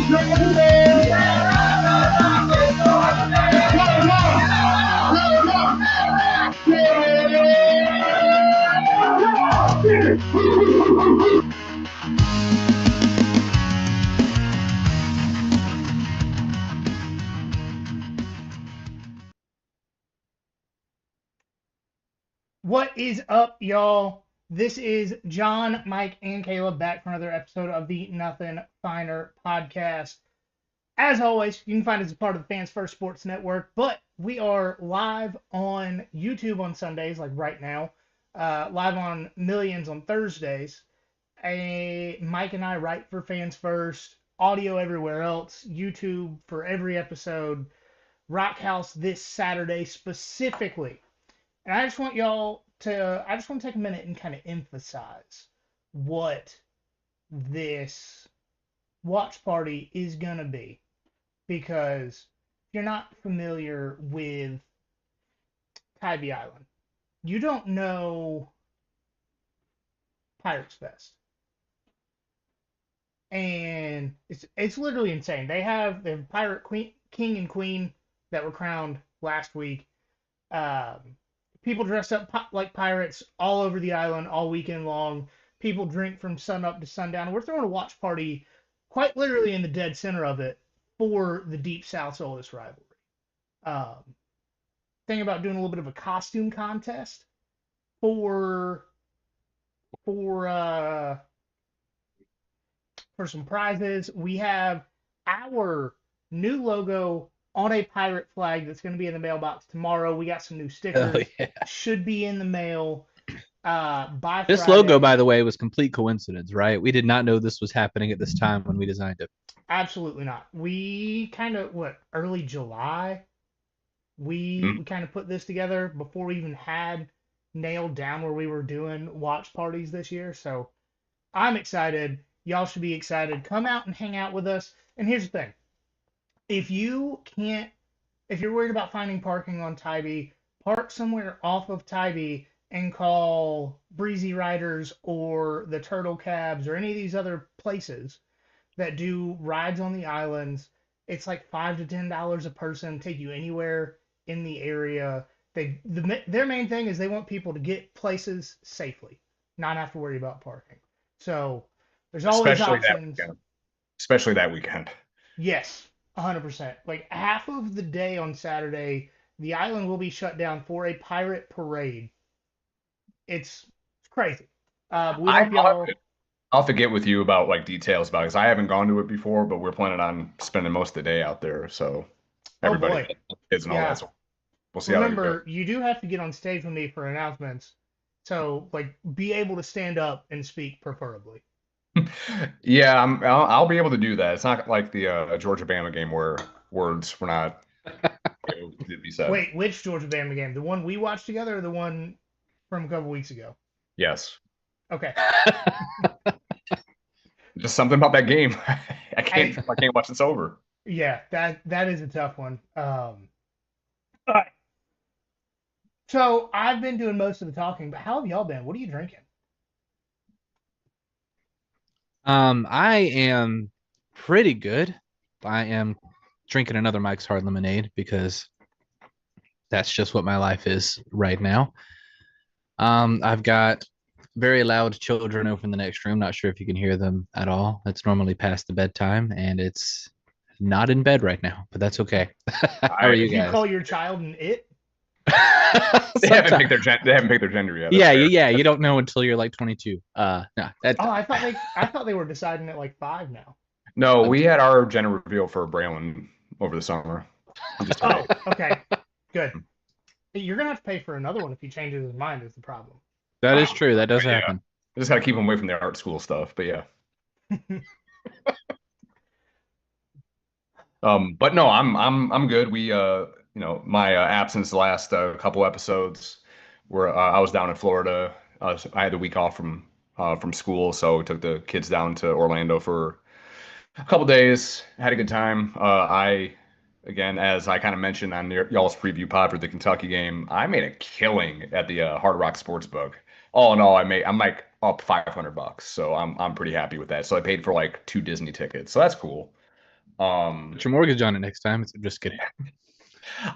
What is up, y'all? This is John, Mike, and Caleb back for another episode of the Nothing Finer podcast. As always, you can find us as part of the Fans First Sports Network, but we are live on YouTube on Sundays, like right now, live on Millions on Thursdays. Mike and I write for Fans First, audio everywhere else, YouTube for every episode, Rock House this Saturday specifically. And I just want to take a minute and kind of emphasize what this watch party is going to be. Because if you're not familiar with Tybee Island, you don't know Pirates Fest. And it's literally insane. They have Pirate King and Queen that were crowned last week. People dress up like pirates all over the island all weekend long. People drink from sun up to sundown. We're throwing a watch party quite literally in the dead center of it for the Deep South Soulless rivalry. Thinking about doing a little bit of a costume contest for some prizes. We have our new logo on a pirate flag that's going to be in the mailbox tomorrow. We got some new stickers. Oh, yeah. Should be in the mail by This Friday. logo, by the way, was complete coincidence, right? We did not know this was happening at this time when we designed it. Absolutely not. We kind of, early July, we kind of put this together before we even had nailed down where we were doing watch parties this year. So I'm excited. Y'all should be excited. Come out and hang out with us. And here's the thing. If you're worried about finding parking on Tybee, park somewhere off of Tybee and call Breezy Riders or the Turtle Cabs or any of these other places that do rides on the islands. It's like $5 to $10 a person, take you anywhere in the area. Their main thing is they want people to get places safely, not have to worry about parking. So there's always options. Especially that weekend. Yes. 100%. Like half of the day on Saturday, the island will be shut down for a pirate parade. It's crazy. I'll have to get with you about like details about it because I haven't gone to it before, but we're planning on spending most of the day out there. So everybody, kids and all that. So we'll see. Remember, you do have to get on stage with me for announcements. So like, be able to stand up and speak, preferably. Yeah, I'll be able to do that. It's not like the Georgia-Bama game where words were not able to be said. Wait, which Georgia-Bama game? The one we watched together or the one from a couple weeks ago? Yes. Okay. Just something about that game. I can't watch this over. Yeah, that is a tough one. All right. So I've been doing most of the talking, but how have y'all been? What are you drinking? I am pretty good. I am drinking another Mike's Hard Lemonade because that's just what my life is right now. I've got very loud children over in the next room. Not sure if you can hear them at all. It's normally past the bedtime, and it's not in bed right now, but that's okay. How are you guys? You call your child an it? They haven't picked their gender yet. Yeah. You don't know until you're like 22. I thought they were deciding at like 5 now. No, we had our gender reveal for Braylon over the summer. Oh, okay, good. You're gonna have to pay for another one if he changes his mind. Is the problem? That is true. That does happen. I just gotta keep him away from the art school stuff. But yeah. But no, I'm good. We my absence the last couple episodes where I was down in Florida. I had a week off from school, so we took the kids down to Orlando for a couple days. Had a good time. Again, as I kind of mentioned on y'all's preview pod for the Kentucky game, I made a killing at the Hard Rock Sportsbook. All in all, I'm like up $500, so I'm pretty happy with that. So I paid for like 2 Disney tickets, so that's cool. Um, Put your mortgage on it next time. I'm just kidding.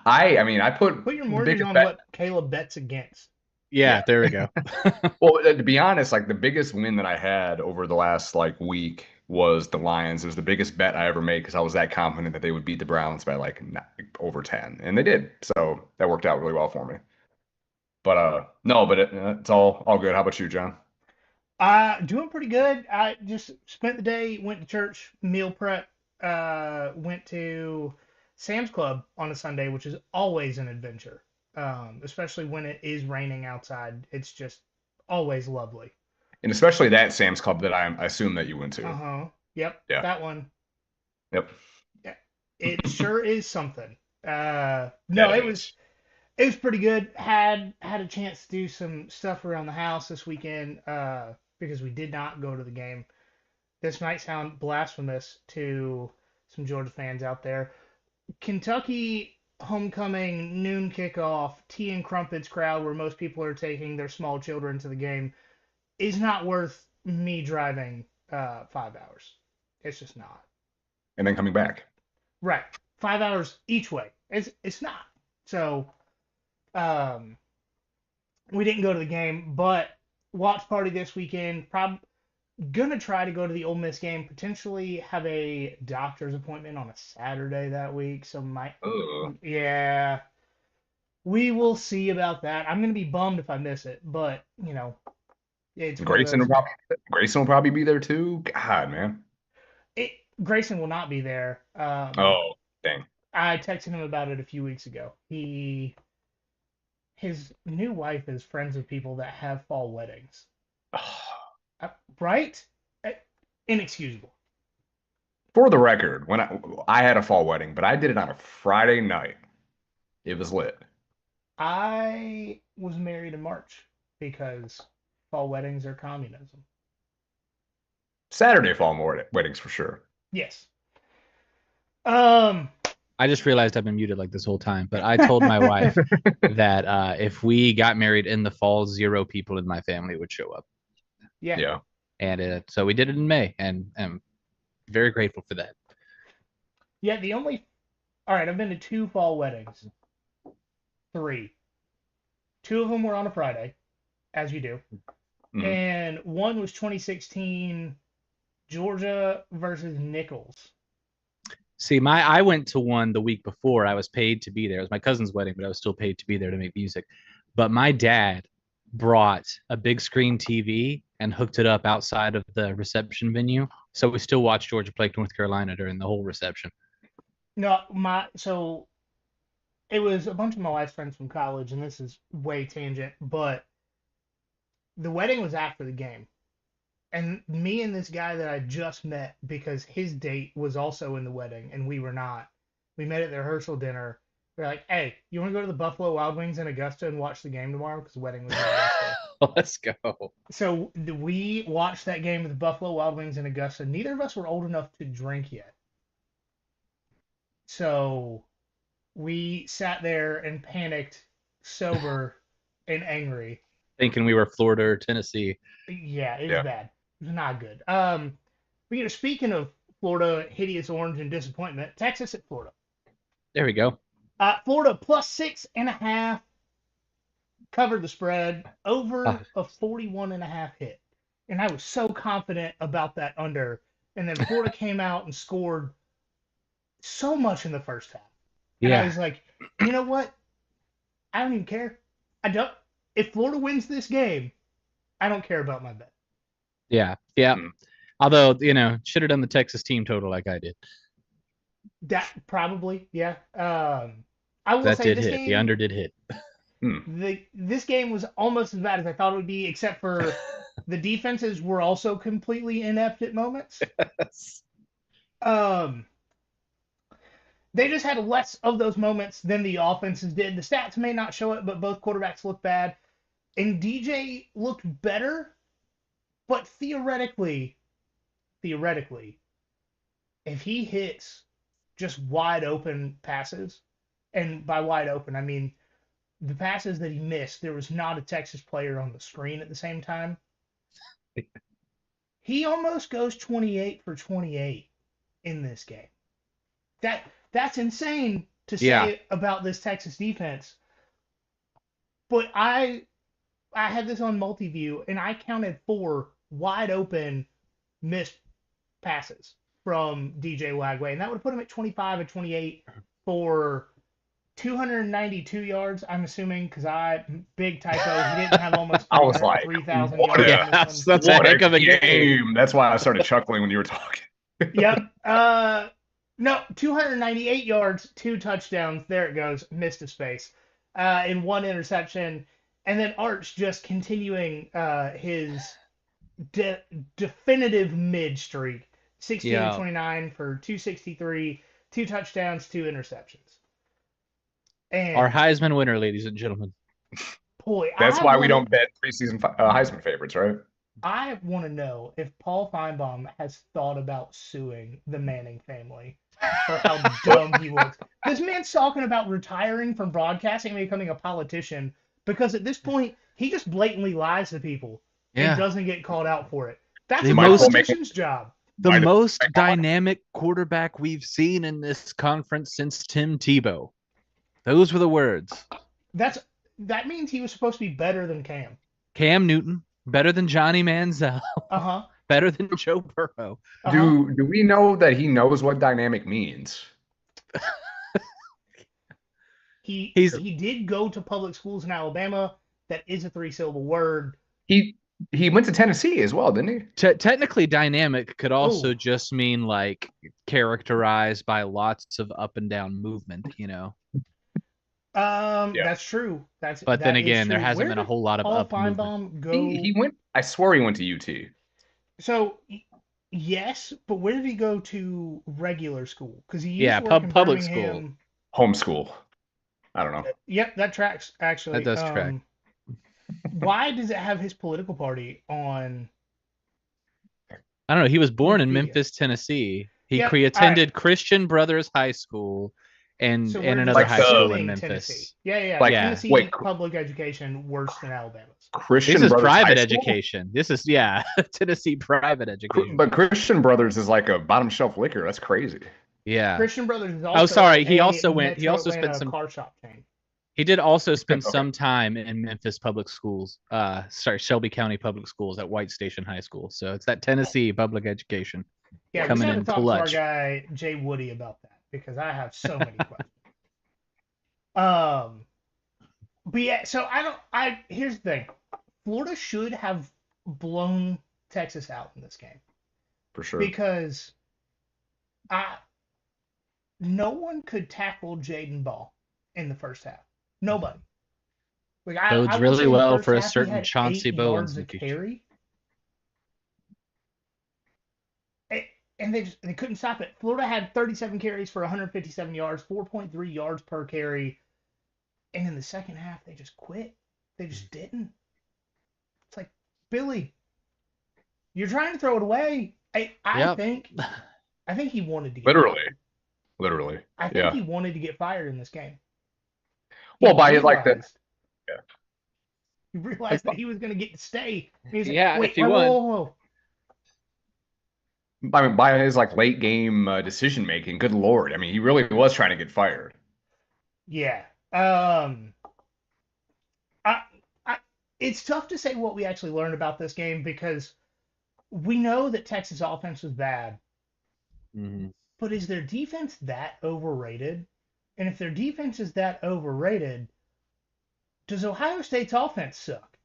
I put Put your the mortgage biggest on bet. what Kaleb bets against. Yeah, there we go. Well, to be honest, like the biggest win that I had over the last like week was the Lions. It was the biggest bet I ever made because I was that confident that they would beat the Browns by like over 10, and they did. So that worked out really well for me. But no, but it's all good. How about you, John? Doing pretty good. I just spent the day, went to church, meal prep, went to Sam's Club on a Sunday, which is always an adventure. Especially when it is raining outside. It's just always lovely. And especially that Sam's Club that I assume that you went to. Uh-huh. Yep, Yeah. that one. Yep. Yeah, it sure is something. No, That it is. was pretty good. Had a chance to do some stuff around the house this weekend, because we did not go to the game. This might sound blasphemous to some Georgia fans out there. Kentucky homecoming noon kickoff, tea and crumpets crowd where most people are taking their small children to the game is not worth me driving 5 hours. It's just not. And then coming back. Right. 5 hours each way. It's not. So um we didn't go to the game, but watch party this weekend. Probably gonna try to go to the Ole Miss game. Potentially have a doctor's appointment on a Saturday that week. So might, Ugh. yeah, we will see about that. I'm gonna be bummed if I miss it, but it's one of Grayson will those. probably Grayson will probably be there too. God, man. It Grayson will not be there. Oh, dang. I texted him about it a few weeks ago. His new wife is friends with people that have fall weddings. Right? Uh, Inexcusable. For the record, when I had a fall wedding, but I did it on a Friday night. It was lit. I was married in March because fall weddings are communism. Saturday fall weddings for sure. Yes. Um. I just realized I've been muted like this whole time, but I told my wife that if we got married in the fall, 0 people in my family would show up. Yeah. Yeah. And so we did it in May, and I'm very grateful for that. Yeah. All right. I've been to 2 fall weddings. 3. 2 of them were on a Friday, as you do, Mhm. and one was 2016 Georgia versus Nichols. See, I went to one the week before. I was paid to be there. It was my cousin's wedding, but I was still paid to be there to make music. But my dad brought a big screen TV and hooked it up outside of the reception venue. So we still watched Georgia play North Carolina during the whole reception. No, so it was a bunch of my wife's friends from college, and this is way tangent, but the wedding was after the game. And me and this guy that I just met because his date was also in the wedding and we were not. We met at the rehearsal dinner. We're like, hey, you want to go to the Buffalo Wild Wings in Augusta and watch the game tomorrow? Because the wedding was in Augusta. Let's go. So we watched that game with the Buffalo Wild Wings in Augusta. Neither of us were old enough to drink yet. So we sat there and panicked, sober and angry. Thinking we were Florida or Tennessee. Yeah, it was bad. It was not good. But speaking of Florida, hideous orange and disappointment, Texas at Florida. There we go. Florida +6.5 covered the spread over a 41.5 hit. And I was so confident about that under. And then Florida came out and scored so much in the first half. And I was like, you know what? I don't even care. If Florida wins this game, I don't care about my bet. Yeah. Although, should have done the Texas team total like I did. That probably, yeah. I will That say did this hit. game, The under did hit. This game was almost as bad as I thought it would be, except for the defenses were also completely inept at moments. Yes. They just had less of those moments than the offenses did. The stats may not show it, but both quarterbacks looked bad. And DJ looked better, but theoretically, if he hits just wide open passes, and by wide open, I mean the passes that he missed, there was not a Texas player on the screen at the same time. He almost goes 28 for 28 in this game. that's insane to Yeah. say about this Texas defense. But I had this on multi-view and I counted 4 wide open missed passes from DJ Lagway, and that would put him at 25 and 28 for 292 yards. I'm assuming because big typo, he didn't have almost I was like, 3,000 what yards a- on this That's one. a heck of a game. That's why I started chuckling when you were talking. Yep. No, 298 yards, 2 touchdowns. There it goes. Missed a space. And 1 interception. And then Arch just continuing his definitive mid streak. 16 Yeah. 29 for 263, 2 touchdowns, 2 interceptions. And Our Heisman winner, ladies and gentlemen. boy, That's why we don't bet preseason Heisman favorites, right? I want to know if Paul Feinbaum has thought about suing the Manning family for how dumb he looks. This man's talking about retiring from broadcasting and becoming a politician because at this point he just blatantly lies to people and doesn't get called out for it. That's The a most- politician's job. The most dynamic quarterback we've seen in this conference since Tim Tebow. Those were the words. That means he was supposed to be better than Cam. Cam Newton, better than Johnny Manziel, Uh-huh. better than Joe Burrow. Uh-huh. Do we know that he knows what dynamic means? He did go to public schools in Alabama. That is a 3-syllable word. He went to Tennessee as well, didn't he? Technically, dynamic could also Ooh. just mean like characterized by lots of up and down movement, you know. Yeah. That's true. But then again, there hasn't been a whole lot of Paul up movement. Feinbaum go? He went. I swear he went to UT. So yes, but where did he go to regular school? Because he used to work in public Birmingham. Homeschool. I don't know. Yep, that tracks actually. That does track. Why does it have his political party on? I don't know. He was born in Wikipedia. Memphis, Tennessee. He Yep, attended Christian Brothers High School and So we're another high school in assuming Memphis. Tennessee. Yeah. Like, Tennessee wait, public education worse than Alabama's. Christian This is Brothers private High School? education. This is Tennessee private education. But Christian Brothers is like a bottom shelf liquor. That's crazy. Yeah. Christian Brothers is also. sorry, he a also went- he Metro also spent Atlanta some- car shop chain. He did also spend Okay. some time in Memphis public schools. Shelby County public schools at White Station High School. So it's that Tennessee public education. Yeah, Coming we in got to talk to our clutch. guy Jay Woody about that because I have so many questions. But yeah, so here's the thing. Florida should have blown Texas out in this game For sure. because no one could tackle Jaden Ball in the first half. Nobody. Like Bodes I will really say in the well first for a half, he certain had Chauncey 8 Bowens yards in a the future. carry. And they couldn't stop it. Florida had 37 carries for 157 yards, 4.3 yards per carry. And in the second half, they just quit. They just didn't. It's like, Billy, you're trying to throw it away. I Yep. think he wanted to get Literally. fired. Literally. I think Yeah. he wanted to get fired in this game. Well, by like the. realized- He realized that he was going to get to stay. He was like, Yeah, wait, if he whoa, won. whoa, whoa. I mean, by his like late game decision making, good lord! I mean, he really was trying to get fired. Yeah. It's tough to say what we actually learned about this game because we know that Texas offense was bad, Mhm. but is their defense that overrated? And if their defense is that overrated, does Ohio State's offense suck?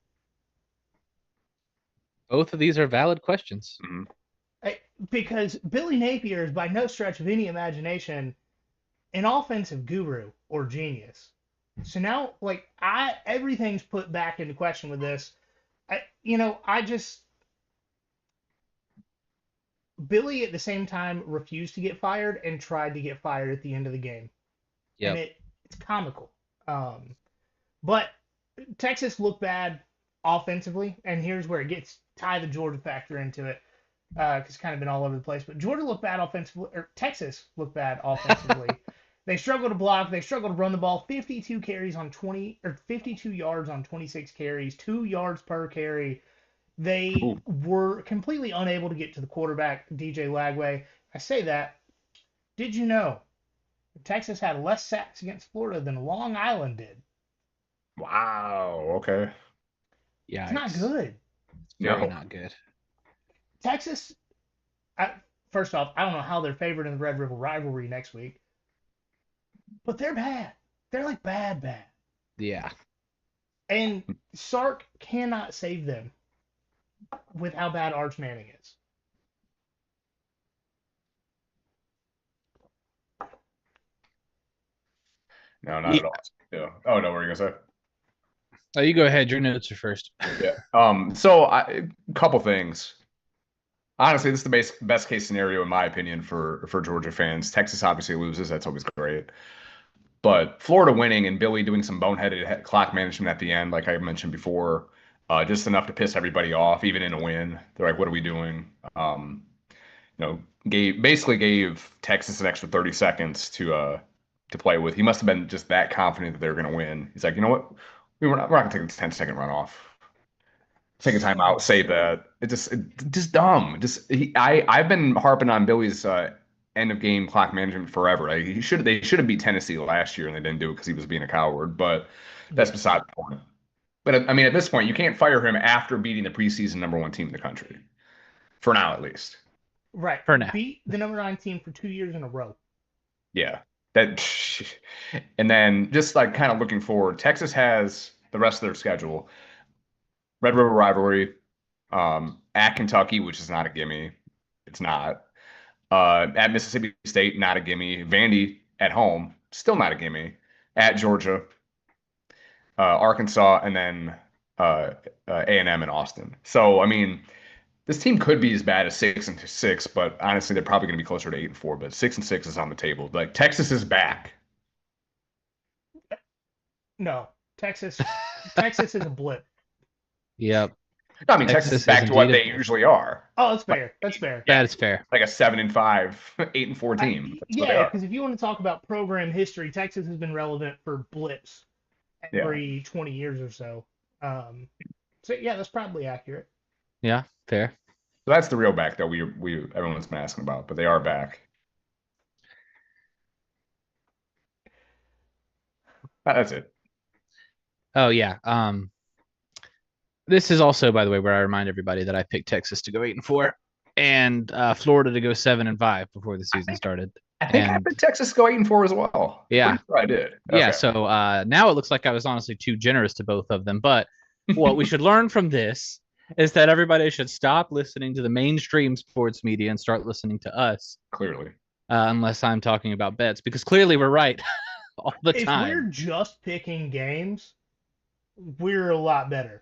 Both of these are valid questions. Because Billy Napier is by no stretch of any imagination an offensive guru or genius. So now, like, everything's put back into question with this. Billy at the same time refused to get fired and tried to get fired at the end of the game. Yep. And it's comical. But Texas looked bad offensively, and here's where it gets tie the Georgia factor into it. Because it's kind of been all over the place. But Georgia looked bad offensively, or Texas looked bad offensively. They struggled to block. They struggled to run the ball. 52 carries on 52 yards on 26 carries, 2 yards per carry. They were completely unable to get to the quarterback, DJ Lagway. I say that. Did you know Texas had less sacks against Florida than Long Island did. Wow. Okay. It's not Yikes. good. Very No. not good. Texas, first off, I don't know how they're favored in the Red River rivalry next week, but they're bad. They're like bad. Yeah. And Sark cannot save them with how bad Arch Manning is. No, not at all. Yeah. Oh no, what were you gonna say? Oh, you go ahead. Your notes are first. Yeah. So a couple things. Honestly, this is the best case scenario in my opinion for Georgia fans. Texas obviously loses. That's always great. But Florida winning and Billy doing some boneheaded clock management at the end, like I mentioned before, just enough to piss everybody off, even in a win. They're like, "What are we doing?" Basically gave Texas an extra 30 seconds to play with. He must have been just that confident that they were going to win. He's like, you know what? We're not going to take a 10-second run off. Take a timeout, save that. Just dumb. I've been harping on Billy's end of game clock management forever. Like they should have beat Tennessee last year and they didn't do it because he was being a coward. But that's beside the point. But I mean, at this point, you can't fire him after beating the preseason #1 team in the country. For now, at least. Right. For now. Beat the number 9 team for 2 years in a row. Yeah. That and then just like kind of looking forward, Texas has the rest of their schedule. Red River rivalry, at Kentucky, which is not a gimme. It's not. At Mississippi State, not a gimme. Vandy at home, still not a gimme. At Georgia, Arkansas, and then A&M in Austin. So I mean, this team could be as bad as 6-6, but honestly, they're probably going to be closer to 8-4. But 6-6 is on the table. Like Texas is back. No, Texas is a blip. Yep. I mean, Texas is back to what they usually are. Oh, that's fair. That's fair. That is fair. Like a 7-5, 8-4 team. Yeah, because if you want to talk about program history, Texas has been relevant for blips every 20 years or so. So yeah, that's probably accurate. Yeah, fair. So that's the real back that everyone's been asking about, but they are back. That's it. Oh yeah. This is also, by the way, where I remind everybody that I picked Texas to go 8-4 and Florida to go 7-5 before the season started. I think I picked Texas to go 8-4 as well. Yeah, sure I did. Okay. Yeah. So now it looks like I was honestly too generous to both of them. But what we should learn from this is that everybody should stop listening to the mainstream sports media and start listening to us. Clearly. Unless I'm talking about bets, because clearly we're right all the time. If we're just picking games, we're a lot better.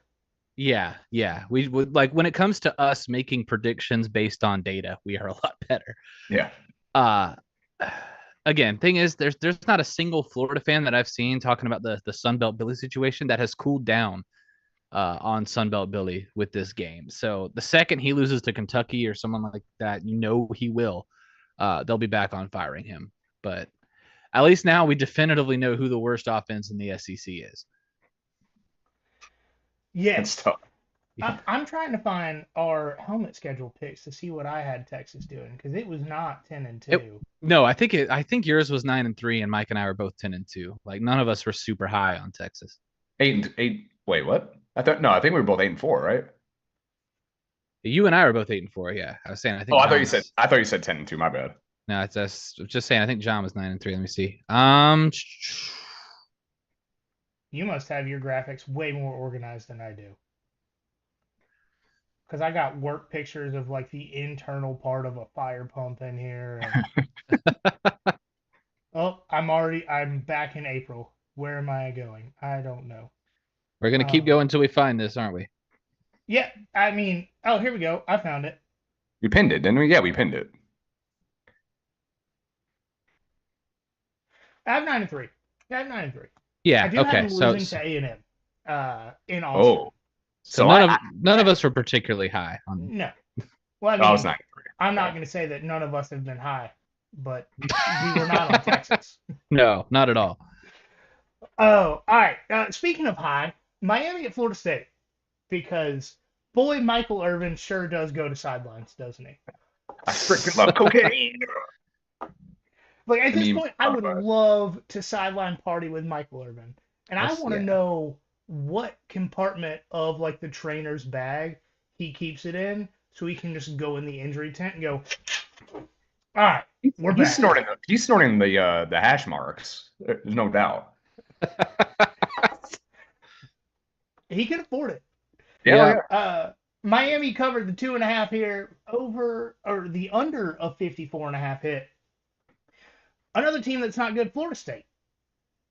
Yeah. We would, like, when it comes to us making predictions based on data, we are a lot better. Yeah. Again, thing is, there's not a single Florida fan that I've seen talking about the Sunbelt Billy situation that has cooled down on Sunbelt Billy with this game. So the second he loses to Kentucky or someone like that, he will. They'll be back on firing him. But at least now we definitively know who the worst offense in the SEC is. Yeah. It's tough. I'm trying to find our helmet schedule picks to see what I had Texas doing, because it was not 10-2. No, I think yours was 9-3, and Mike and I were both 10-2. Like, none of us were super high on Texas. 8. Wait, what? I think we were both 8-4, right? You and I were both 8-4. Yeah, I was saying. I thought you said 10-2. My bad. No, it's just saying. I think John was 9-3. Let me see. You must have your graphics way more organized than I do. Because I got work pictures of like the internal part of a fire pump in here. And... oh, I'm back in April. Where am I going? I don't know. We're going to keep going until we find this, aren't we? Yeah, I mean, oh, here we go. I found it. We pinned it, didn't we? Yeah, we pinned it. I have 9-3. Yeah, I do okay. have them losing to A&M in Austin. Oh. So none of us were particularly high. No. Well, I was 9-3. I'm not going to say that none of us have been high, but we were not on Texas. No, not at all. Oh, all right. Speaking of high, Miami at Florida State, because boy, Michael Irvin sure does go to sidelines, doesn't he? I freaking love cocaine. Like at The this meme point, I talk would about it. love to sideline party with Michael Irvin, and I want to Yeah. know what compartment of like the trainer's bag he keeps it in, so he can just go in the injury tent and go, "All right, we're He's back." snorting. He's snorting the hash marks. There's no doubt. He can afford it. Yeah, oh, Yeah. yeah. Miami covered the 2.5 here over or the under of 54.5 hit. Another team that's not good, Florida State.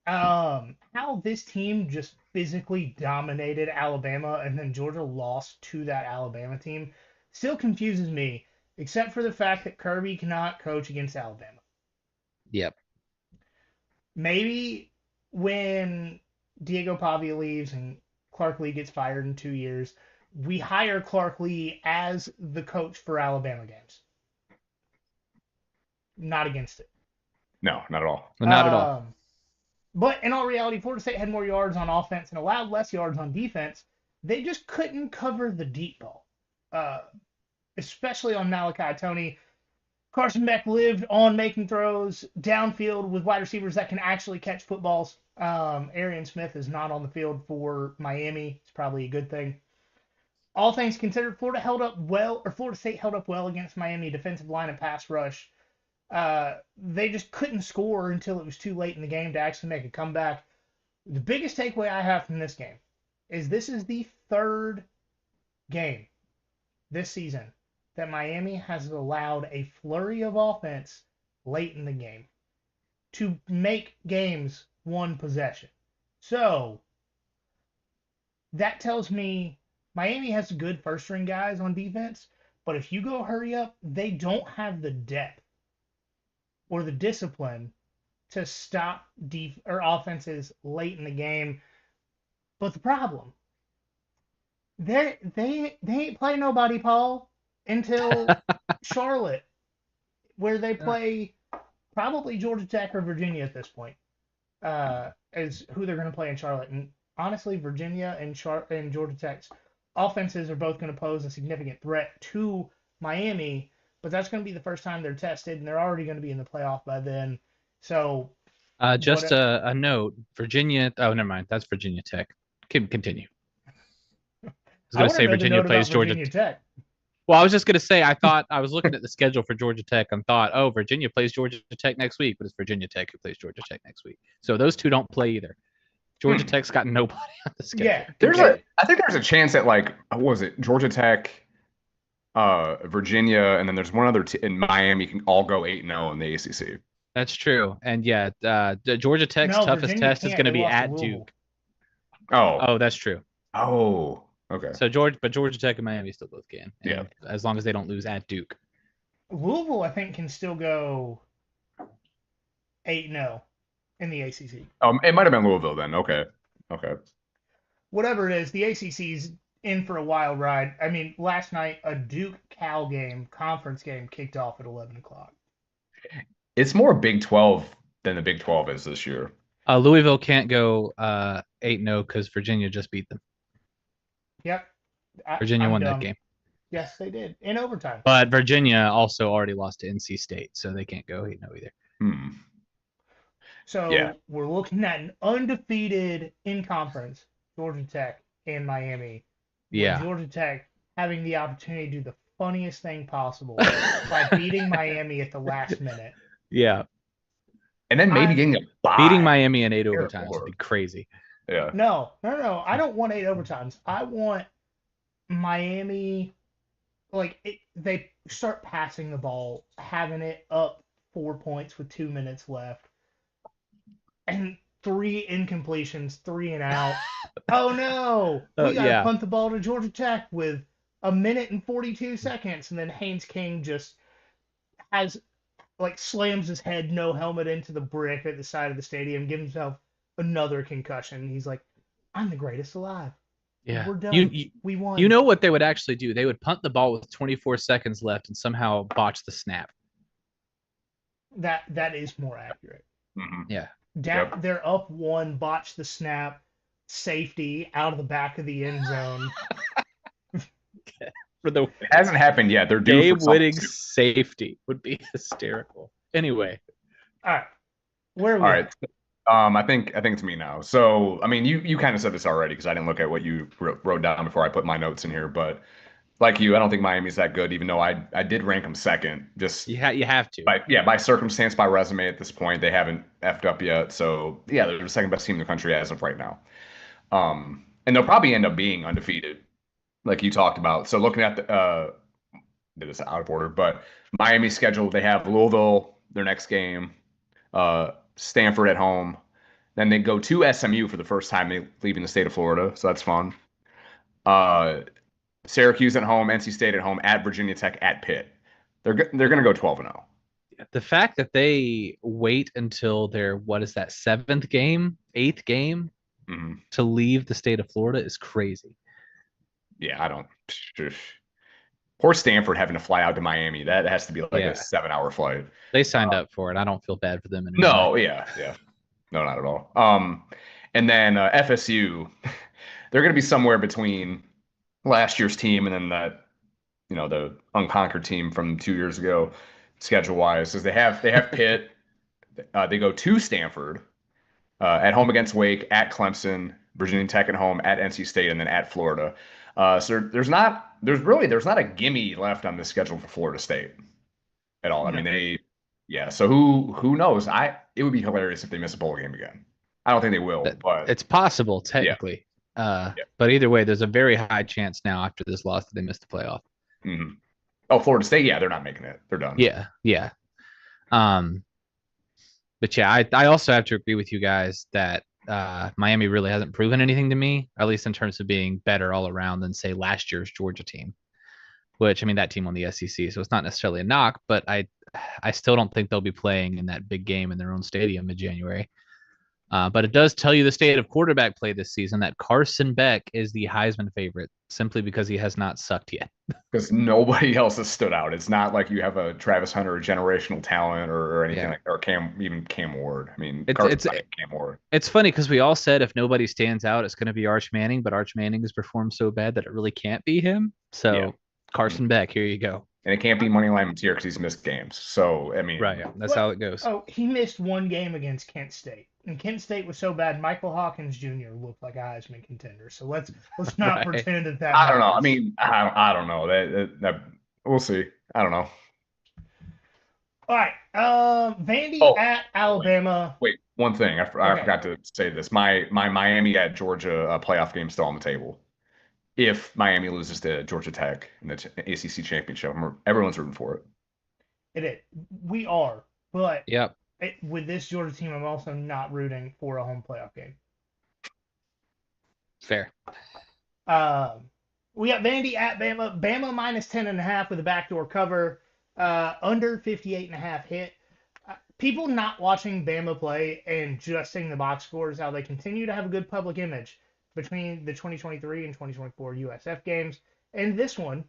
How this team just physically dominated Alabama and then Georgia lost to that Alabama team still confuses me, except for the fact that Kirby cannot coach against Alabama. Yep. Maybe when Diego Pavia leaves and Clark Lee gets fired in 2 years, we hire Clark Lee as the coach for Alabama games. Not against it. No, not at all. Well, not at all. But in all reality, Florida State had more yards on offense and allowed less yards on defense. They just couldn't cover the deep ball, especially on Malachi Tony. Carson Beck lived on making throws downfield with wide receivers that can actually catch footballs. Arian Smith is not on the field for Miami. It's probably a good thing. All things considered, Florida State held up well against Miami defensive line and pass rush. They just couldn't score until it was too late in the game to actually make a comeback. The biggest takeaway I have from this game is this is the third game this season that Miami has allowed a flurry of offense late in the game to make games one possession. So that tells me Miami has good first string guys on defense, but if you go hurry up, they don't have the depth or the discipline to stop offenses late in the game. But the problem, they ain't play nobody, Paul, until Charlotte, where they play probably Georgia Tech or Virginia at this point, is who they're going to play in Charlotte. And honestly, Virginia and Georgia Tech's offenses are both going to pose a significant threat to Miami, but that's going to be the first time they're tested, and they're already going to be in the playoff by then. So, Just a note, Virginia. Oh, never mind. That's Virginia Tech. Continue. I was going to say Virginia plays Georgia Tech. Well, I was just going to say, I was looking at the schedule for Georgia Tech and thought, oh, Virginia plays Georgia Tech next week, but it's Virginia Tech who plays Georgia Tech next week. So those two don't play either. Georgia Tech's got nobody on the schedule. Yeah, I think there's a chance that what was it, Georgia Tech, Virginia, and then there's one other in Miami can all go 8-0 in the ACC. That's true. And yeah, the Georgia Tech's toughest test is going to be at Duke. Oh, that's true. Oh, okay. So Georgia Tech and Miami still both can. Yeah. As long as they don't lose at Duke. Louisville, I think, can still go 8-0 in the ACC. It might have been Louisville then. Okay. Whatever it is, the ACC's in for a wild ride. I mean, last night a Duke-Cal conference game, kicked off at 11 o'clock. It's more Big 12 than the Big 12 is this year. Louisville can't go 8-0 because Virginia just beat them. Yep. Virginia won that game. Yes, they did in overtime. But Virginia also already lost to NC State, so they can't go 8-0 either. So we're looking at an undefeated in conference, Georgia Tech and Miami. Yeah. Georgia Tech having the opportunity to do the funniest thing possible by beating Miami at the last minute. Yeah. And then maybe getting a bye. Beating Miami in 8 overtimes would be crazy. Yeah. No. I don't want 8 overtimes. I want Miami, they start passing the ball, having it up 4 points with 2 minutes left, and 3 incompletions, 3 and out. Oh no! We gotta punt the ball to Georgia Tech with 1 minute and 42 seconds, and then Haynes King just slams his head, no helmet, into the brick at the side of the stadium, gives himself another concussion. He's like, "I'm the greatest alive." Yeah, we're done. We won. You know what they would actually do? They would punt the ball with 24 seconds left and somehow botch the snap. That is more accurate. Mm-hmm. Yeah. They're up 1, botch the snap, safety out of the back of the end zone. It hasn't happened yet. They're due Gabe for Whitting's safety would be hysterical. Anyway, All right, where are All we right. at? I think it's me now. So, I mean, you kind of said this already because I didn't look at what you wrote down before I put my notes in here. But like you, I don't think Miami's that good, even though I did rank them second. Just You have to. by circumstance, by resume at this point, they haven't effed up yet. So yeah, they're the second best team in the country as of right now. And they'll probably end up being undefeated, like you talked about. So looking at the did this out of order, but Miami's schedule, they have Louisville their next game, Stanford at home. Then they go to SMU for the first time they leaving the state of Florida, so that's fun. Uh, Syracuse at home, NC State at home, at Virginia Tech, at Pitt. They're going to go 12-0. The fact that they wait until their what is that seventh game, eighth game Mm-hmm. to leave the state of Florida is crazy. Yeah, I don't. Poor Stanford having to fly out to Miami. That has to be like Yeah. a 7-hour flight. They signed up for it. I don't feel bad for them anymore. No, yeah. No, not at all. And then FSU, they're going to be somewhere between last year's team and then the unconquered team from 2 years ago, schedule wise, because they have Pitt, they go to Stanford, at home against Wake, at Clemson, Virginia Tech at home, at NC State, and then at Florida. So there's not a gimme left on the schedule for Florida State at all. I mean, yeah. So who knows? It would be hilarious if they miss a bowl game again. I don't think they will, but it's possible technically. Yeah. But either way, there's a very high chance now after this loss that they missed the playoff. Mm-hmm. Oh, Florida State, yeah, they're not making it. They're done. Yeah. But yeah, I also have to agree with you guys that Miami really hasn't proven anything to me, at least in terms of being better all around than say last year's Georgia team. Which I mean, that team won the SEC, so it's not necessarily a knock, but I still don't think they'll be playing in that big game in their own stadium in January. But it does tell you the state of quarterback play this season that Carson Beck is the Heisman favorite simply because he has not sucked yet. Because nobody else has stood out. It's not like you have a Travis Hunter, a generational talent, or anything like, or Cam Ward. I mean, it's Cam Ward. It's funny because we all said if nobody stands out, it's going to be Arch Manning, but Arch Manning has performed so bad that it really can't be him. So Carson Beck, here you go. And it can't be Moneyline Mateer because he's missed games. So, I mean. Right. That's how it goes. Oh, he missed one game against Kent State. And Kent State was so bad, Michael Hawkins Jr. looked like a Heisman contender. So let's not pretend that I don't know. I mean, I don't know. That we'll see. I don't know. All right. Vandy at Alabama. Wait, one thing. I forgot to say this. My Miami at Georgia playoff game still on the table. If Miami loses to Georgia Tech in the ACC championship, everyone's rooting for it. It is. We are, but yep. With this Georgia team, I'm also not rooting for a home playoff game. Fair. We got Vandy at Bama. Bama minus 10.5 with a backdoor cover. Under 58.5 hit. People not watching Bama play and just seeing the box scores, how they continue to have a good public image between the 2023 and 2024 USF games. And this one,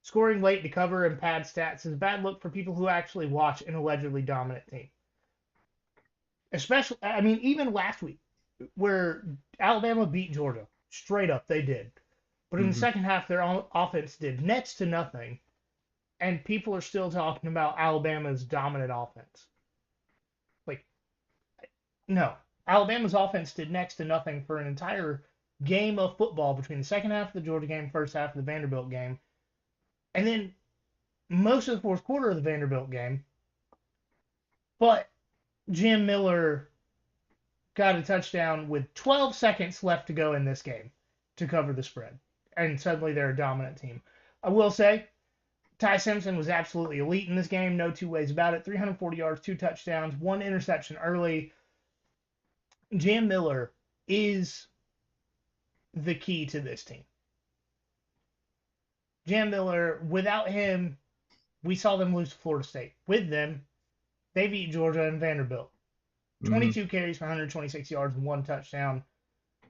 scoring late to cover and pad stats is a bad look for people who actually watch an allegedly dominant team. Especially, I mean, even last week, where Alabama beat Georgia. Straight up, they did. But in the second half, their offense did next to nothing. And people are still talking about Alabama's dominant offense. Like, no. Alabama's offense did next to nothing for an entire game of football between the second half of the Georgia game, first half of the Vanderbilt game, and then most of the fourth quarter of the Vanderbilt game. But Jim Miller got a touchdown with 12 seconds left to go in this game to cover the spread. And suddenly they're a dominant team. I will say, Ty Simpson was absolutely elite in this game. No two ways about it. 340 yards, 2 touchdowns, 1 interception early. Jam Miller is the key to this team. Jam Miller, without him, we saw them lose to Florida State. With them, they beat Georgia and Vanderbilt. 22 carries for 126 yards and 1 touchdown.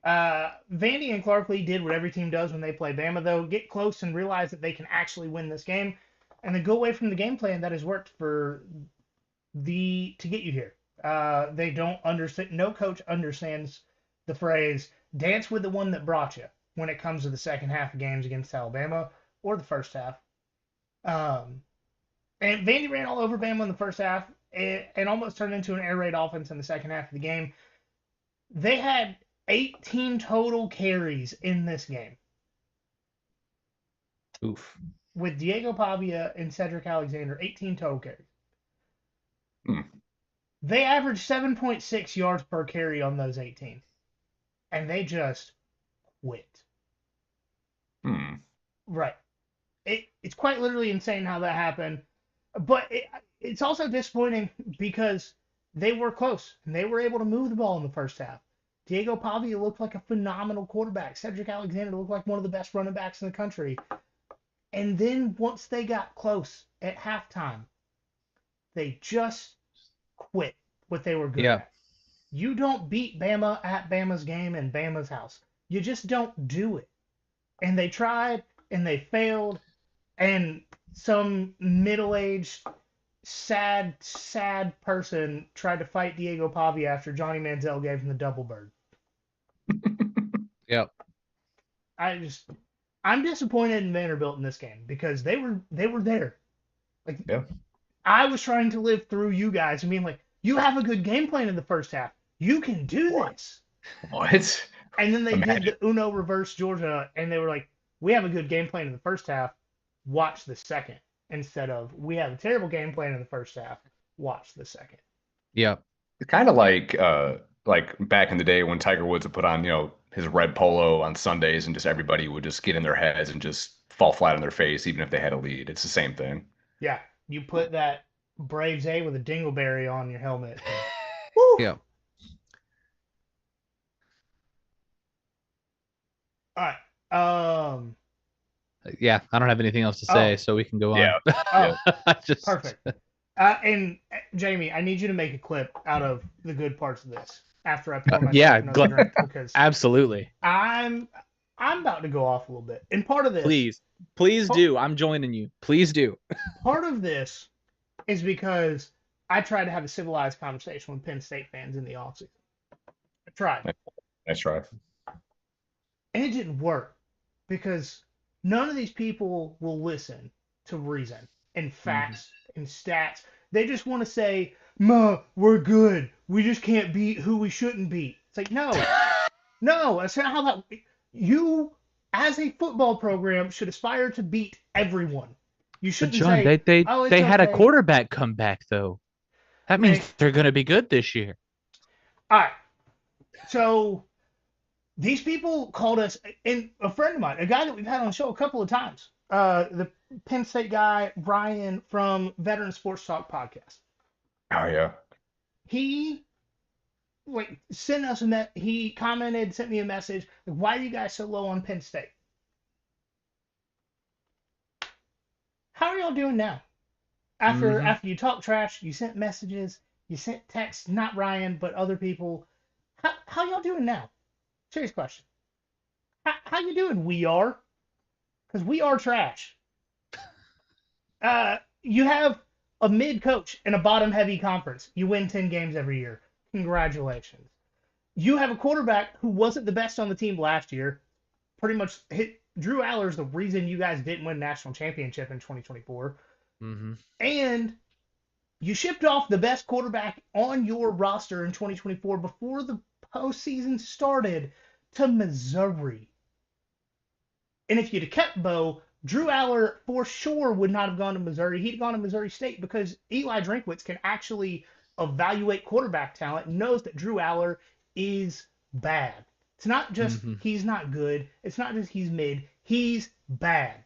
Vandy and Clark Lee did what every team does when they play Bama, though. Get close and realize that they can actually win this game. And then go away from the game plan that has worked to get you here. They don't understand. No coach understands the phrase "dance with the one that brought you" when it comes to the second half of games against Alabama or the first half. And Vandy ran all over Bama in the first half, and almost turned into an air raid offense in the second half of the game. They had 18 total carries in this game. Oof. With Diego Pavia and Cedric Alexander, 18 total carries. Hmm. They averaged 7.6 yards per carry on those 18. And they just quit. Right. It's quite literally insane how that happened. But it's also disappointing because they were close and they were able to move the ball in the first half. Diego Pavia looked like a phenomenal quarterback. Cedric Alexander looked like one of the best running backs in the country. And then once they got close at halftime, they just quit what they were good at. You don't beat Bama at Bama's game in Bama's house. You just don't do it. And they tried, and they failed, and some middle-aged, sad person tried to fight Diego Pavia after Johnny Manziel gave him the double bird. Yep. I'm disappointed in Vanderbilt in this game because they were there. Like, yeah. I was trying to live through you guys and being like, you have a good game plan in the first half. You can do this. What? And then they did the Uno reverse Georgia, and they were like, we have a good game plan in the first half. Watch the second. Instead of, we have a terrible game plan in the first half. Watch the second. Yep. It's kind of like back in the day when Tiger Woods would put on, his red polo on Sundays and just everybody would just get in their heads and just fall flat on their face, even if they had a lead. It's the same thing. Yeah. You put that Braves A with a dingleberry on your helmet. Woo! Yeah. All right. Yeah, I don't have anything else to say, so we can go on. Yeah. Perfect. And Jamie, I need you to make a clip out of the good parts of this after I pour myself another drink, because absolutely. I'm about to go off a little bit. And part of this, please do. I'm joining you. Please do. Part of this is because I tried to have a civilized conversation with Penn State fans in the offseason. I tried. Nice try. And it didn't work because none of these people will listen to reason and facts and stats. They just want to say, we're good. We just can't beat who we shouldn't beat. It's like, no, that's not how that. You, as a football program, should aspire to beat everyone. You shouldn't John, say, they had a quarterback come back, though. That means they're going to be good this year. All right. So these people called us, and a friend of mine, a guy that we've had on the show a couple of times, the Penn State guy, Brian from Veteran Sports Talk podcast. Oh, yeah. He sent us he commented, sent me a message, like, why are you guys so low on Penn State? How are y'all doing now? After you talk trash, you sent messages, you sent texts, not Ryan, but other people. How y'all doing now? Serious question. How you doing, we are? Because we are trash. You have a mid coach in a bottom heavy conference. You win 10 games every year. Congratulations. You have a quarterback who wasn't the best on the team last year. Pretty much Drew Aller's the reason you guys didn't win national championship in 2024. And you shipped off the best quarterback on your roster in 2024 before the postseason started to Missouri. And if you'd have kept Bo, Drew Aller for sure would not have gone to Missouri. He'd gone to Missouri State because Eli Drinkwitz can actually evaluate quarterback talent and knows that Drew Aller is bad. It's not just he's not good. It's not just he's mid. He's bad.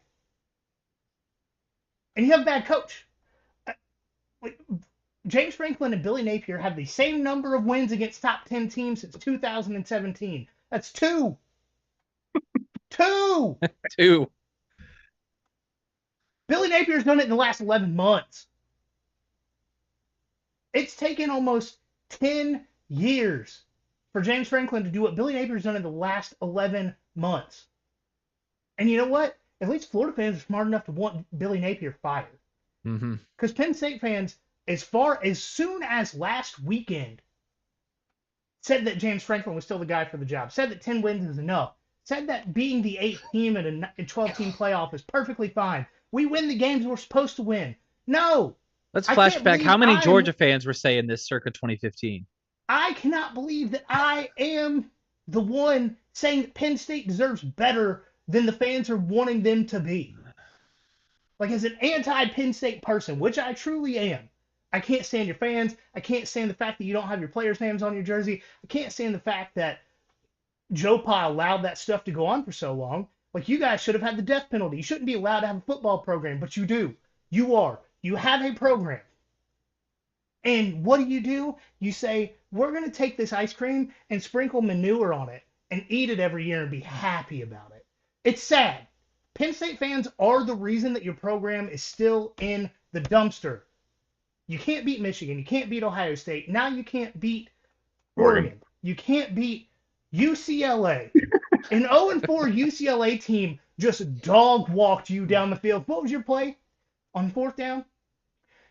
And you have a bad coach. James Franklin and Billy Napier have the same number of wins against top 10 teams since 2017. That's 2. 2. 2. Billy Napier's done it in the last 11 months. It's taken almost 10 years for James Franklin to do what Billy Napier's done in the last 11 months. And you know what? At least Florida fans are smart enough to want Billy Napier fired. Because Penn State fans, as soon as last weekend, said that James Franklin was still the guy for the job, said that 10 wins is enough, said that being the 8th team in a 12-team playoff is perfectly fine. We win the games we're supposed to win. No, Let's I can't flashback. believe How many Georgia fans were saying this circa 2015? I cannot believe that I am the one saying that Penn State deserves better than the fans are wanting them to be. Like, as an anti-Penn State person, which I truly am, I can't stand your fans. I can't stand the fact that you don't have your players' names on your jersey. I can't stand the fact that Joe Pa allowed that stuff to go on for so long. Like, you guys should have had the death penalty. You shouldn't be allowed to have a football program, but you do. You are. You have a program. And what do? You say, we're going to take this ice cream and sprinkle manure on it and eat it every year and be happy about it. It's sad. Penn State fans are the reason that your program is still in the dumpster. You can't beat Michigan. You can't beat Ohio State. Now you can't beat Oregon. You can't beat UCLA. An 0-4 UCLA team just dog walked you down the field. What was your play on fourth down?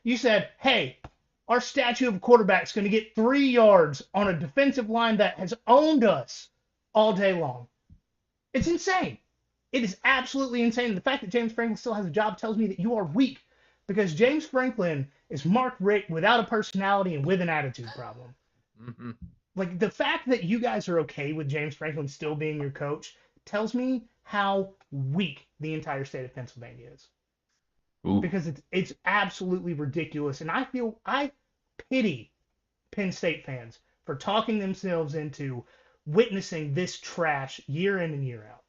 You said, hey, our statue of a quarterback is going to get 3 yards on a defensive line that has owned us all day long. It's insane. It is absolutely insane. The fact that James Franklin still has a job tells me that you are weak, because James Franklin is Mark Richt without a personality and with an attitude problem. Mm-hmm. Like, the fact that you guys are okay with James Franklin still being your coach tells me how weak the entire state of Pennsylvania is. Ooh. Because it's absolutely ridiculous. And I pity Penn State fans for talking themselves into witnessing this trash year in and year out.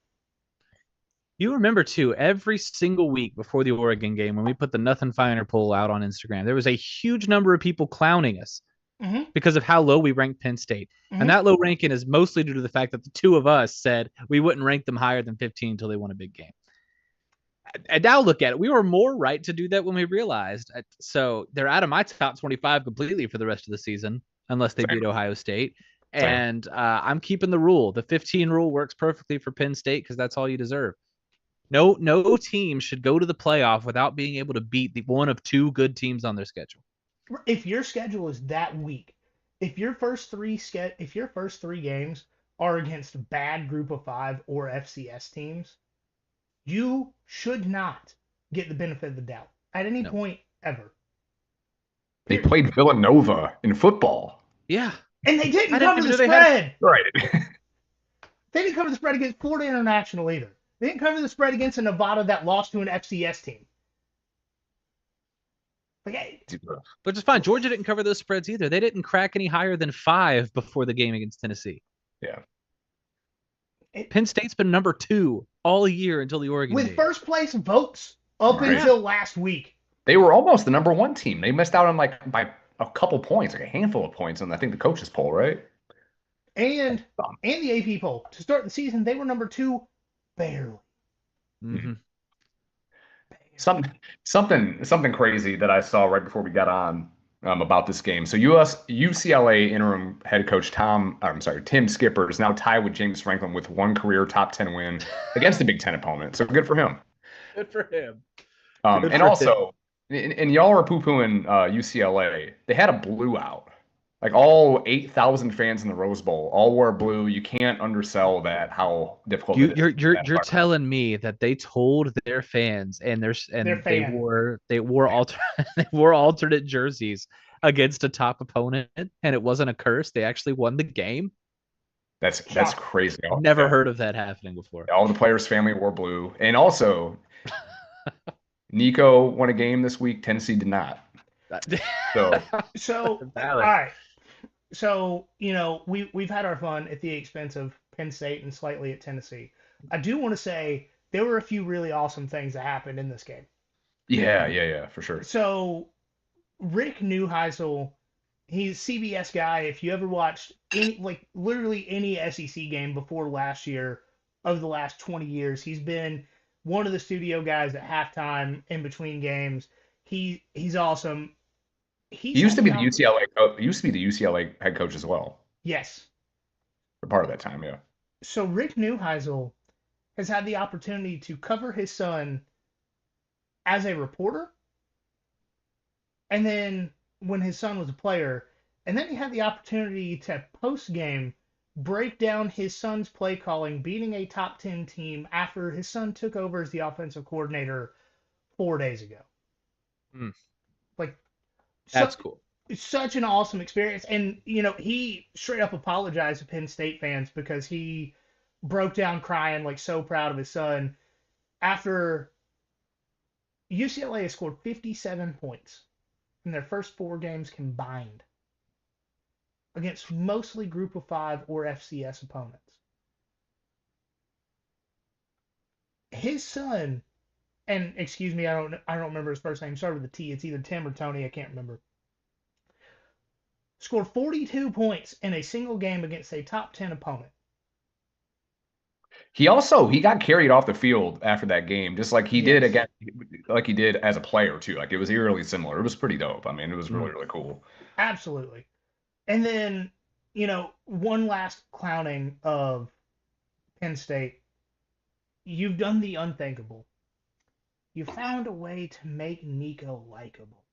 You remember, too, every single week before the Oregon game, when we put the Nothing Finer poll out on Instagram, there was a huge number of people clowning us because of how low we ranked Penn State. And that low ranking is mostly due to the fact that the two of us said we wouldn't rank them higher than 15 until they won a big game. And now look at it. We were more right to do that when we realized. So they're out of my top 25 completely for the rest of the season, unless they beat Ohio State. And I'm keeping the rule. The 15 rule works perfectly for Penn State because that's all you deserve. No team should go to the playoff without being able to beat the one of two good teams on their schedule. If your schedule is that weak, if your first three games are against a bad Group of Five or FCS teams, you should not get the benefit of the doubt at any point ever. They played Villanova in football. Yeah. And they didn't cover the spread. Right. They didn't cover the spread against Florida International either. They didn't cover the spread against a Nevada that lost to an FCS team. Which is fine. Georgia didn't cover those spreads either. They didn't crack any higher than 5 before the game against Tennessee. Yeah. Penn State's been number 2 all year until the Oregon game. With first place votes up until last week. They were almost the number 1 team. They missed out on by a couple points, like a handful of points on I think the coaches poll, right? And the AP poll. To start the season, they were number 2 barely. Mm-hmm. Something crazy that I saw right before we got on about this game. So UCLA interim head coach Tim Skipper is now tied with James Franklin with 1 career top 10 win against a Big Ten opponent. So good for him. Good for him. And also, and y'all are poo-pooing UCLA. They had a blue out. Like all 8,000 fans in the Rose Bowl all wore blue. You can't undersell that, how difficult it is. You're telling me that they told their fans they wore alternate jerseys against a top opponent, and it wasn't a curse. They actually won the game. That's crazy. I've never heard of that happening before. All the players' family wore blue, and also Nico won a game this week. Tennessee did not. So all right. So, we've had our fun at the expense of Penn State and slightly at Tennessee. I do want to say there were a few really awesome things that happened in this game. Yeah, for sure. So, Rick Neuheisel, he's a CBS guy. If you ever watched literally any SEC game before last year of the last 20 years, he's been one of the studio guys at halftime in between games. He's awesome. He used to be the UCLA head coach as well. Yes. For part of that time, yeah. So Rick Neuheisel has had the opportunity to cover his son as a reporter, and then when his son was a player, and then he had the opportunity to post-game break down his son's play calling, beating a top 10 team after his son took over as the offensive coordinator 4 days ago. That's cool. It's such an awesome experience. And, he straight up apologized to Penn State fans because he broke down crying, like so proud of his son after UCLA has scored 57 points in their first 4 games combined against mostly Group of Five or FCS opponents. His son, and excuse me, I don't remember his first name. Started with a T. It's either Tim or Tony. I can't remember. Scored 42 points in a single game against a top 10 opponent. He got carried off the field after that game, just like he did again, like he did as a player too. Like it was eerily similar. It was pretty dope. I mean, it was really, really cool. Absolutely. And then, one last clowning of Penn State. You've done the unthinkable. You found a way to make Nico likable.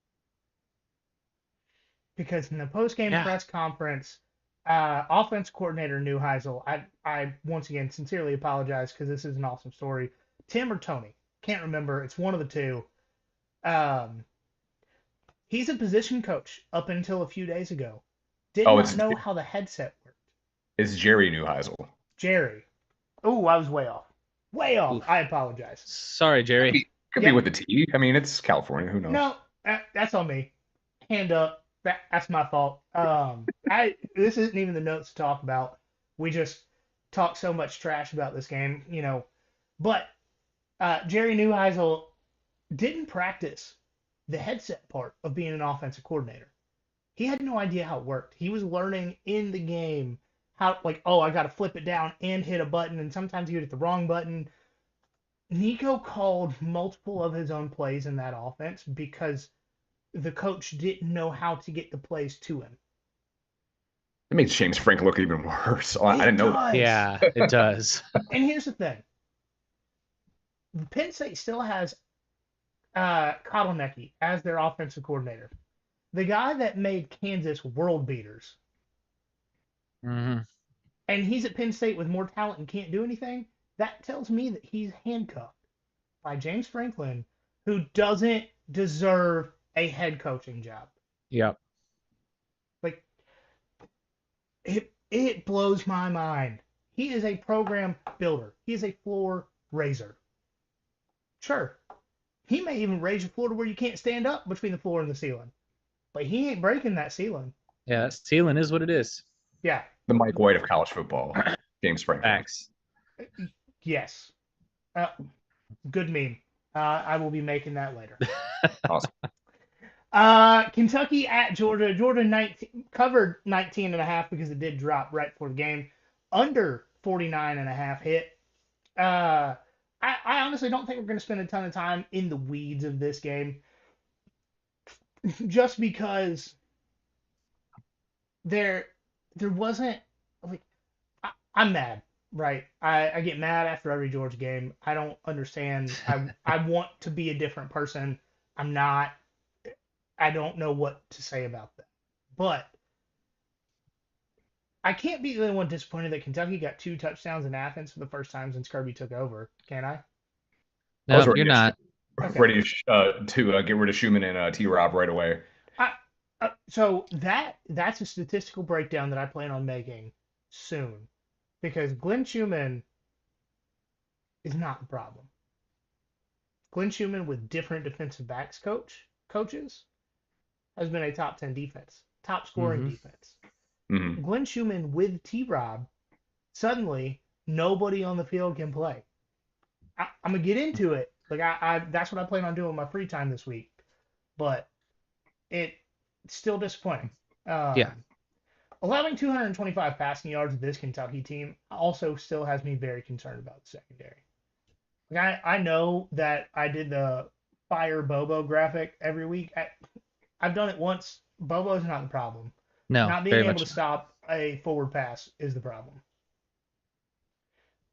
Because in the post-game press conference, offense coordinator Neuheisel, I once again sincerely apologize because this is an awesome story. Tim or Tony, can't remember. It's one of the two. He's a position coach up until a few days ago. Did not know how the headset worked. It's Jerry Neuheisel. Jerry. Oh, I was way off. Way off. Oof. I apologize. Sorry, Jerry. Could be with the T. I mean, it's California. Who knows? No, that's on me. Hand up. That's my fault. This isn't even the notes to talk about. We just talk so much trash about this game, But Jerry Neuheisel didn't practice the headset part of being an offensive coordinator. He had no idea how it worked. He was learning in the game how, I got to flip it down and hit a button, and sometimes he would hit the wrong button. Nico called multiple of his own plays in that offense because the coach didn't know how to get the plays to him. It makes James Frank look even worse. I didn't know that. Yeah, it does. And here's the thing. Penn State still has Kotelnicki as their offensive coordinator. The guy that made Kansas world beaters. Mm-hmm. And he's at Penn State with more talent and can't do anything. That tells me that he's handcuffed by James Franklin, who doesn't deserve a head coaching job. Yep. Like, it blows my mind. He is a program builder. He is a floor raiser. Sure, he may even raise your floor to where you can't stand up between the floor and the ceiling. But he ain't breaking that ceiling. Yeah, that ceiling is what it is. Yeah. The Mike White of college football, James Franklin. Facts. Yes. Good meme. I will be making that later. Awesome. Kentucky at Georgia. Georgia covered 19.5 because it did drop right before the game. Under 49.5 hit. I honestly don't think we're going to spend a ton of time in the weeds of this game. Just because there wasn't, I'm mad, right? I get mad after every Georgia game. I don't understand. I want to be a different person. I'm not. I don't know what to say about that. But I can't be the only one disappointed that Kentucky got 2 touchdowns in Athens for the first time since Kirby took over. Can I? No, you're not. Okay. Ready to get rid of Schumann and T-Rob right away. So that's a statistical breakdown that I plan on making soon, because Glenn Schumann is not the problem. Glenn Schumann with different defensive backs coaches has been a top 10 defense, top scoring defense. Mm-hmm. Glenn Schumann with T-Rob, suddenly nobody on the field can play. I'm gonna get into it. That's what I plan on doing in my free time this week, but it's still disappointing. Yeah. Allowing 225 passing yards of this Kentucky team also still has me very concerned about the secondary. I know that I did the fire Bobo graphic every week. I've done it once. Bobo's not the problem. No, not being able to stop a forward pass is the problem.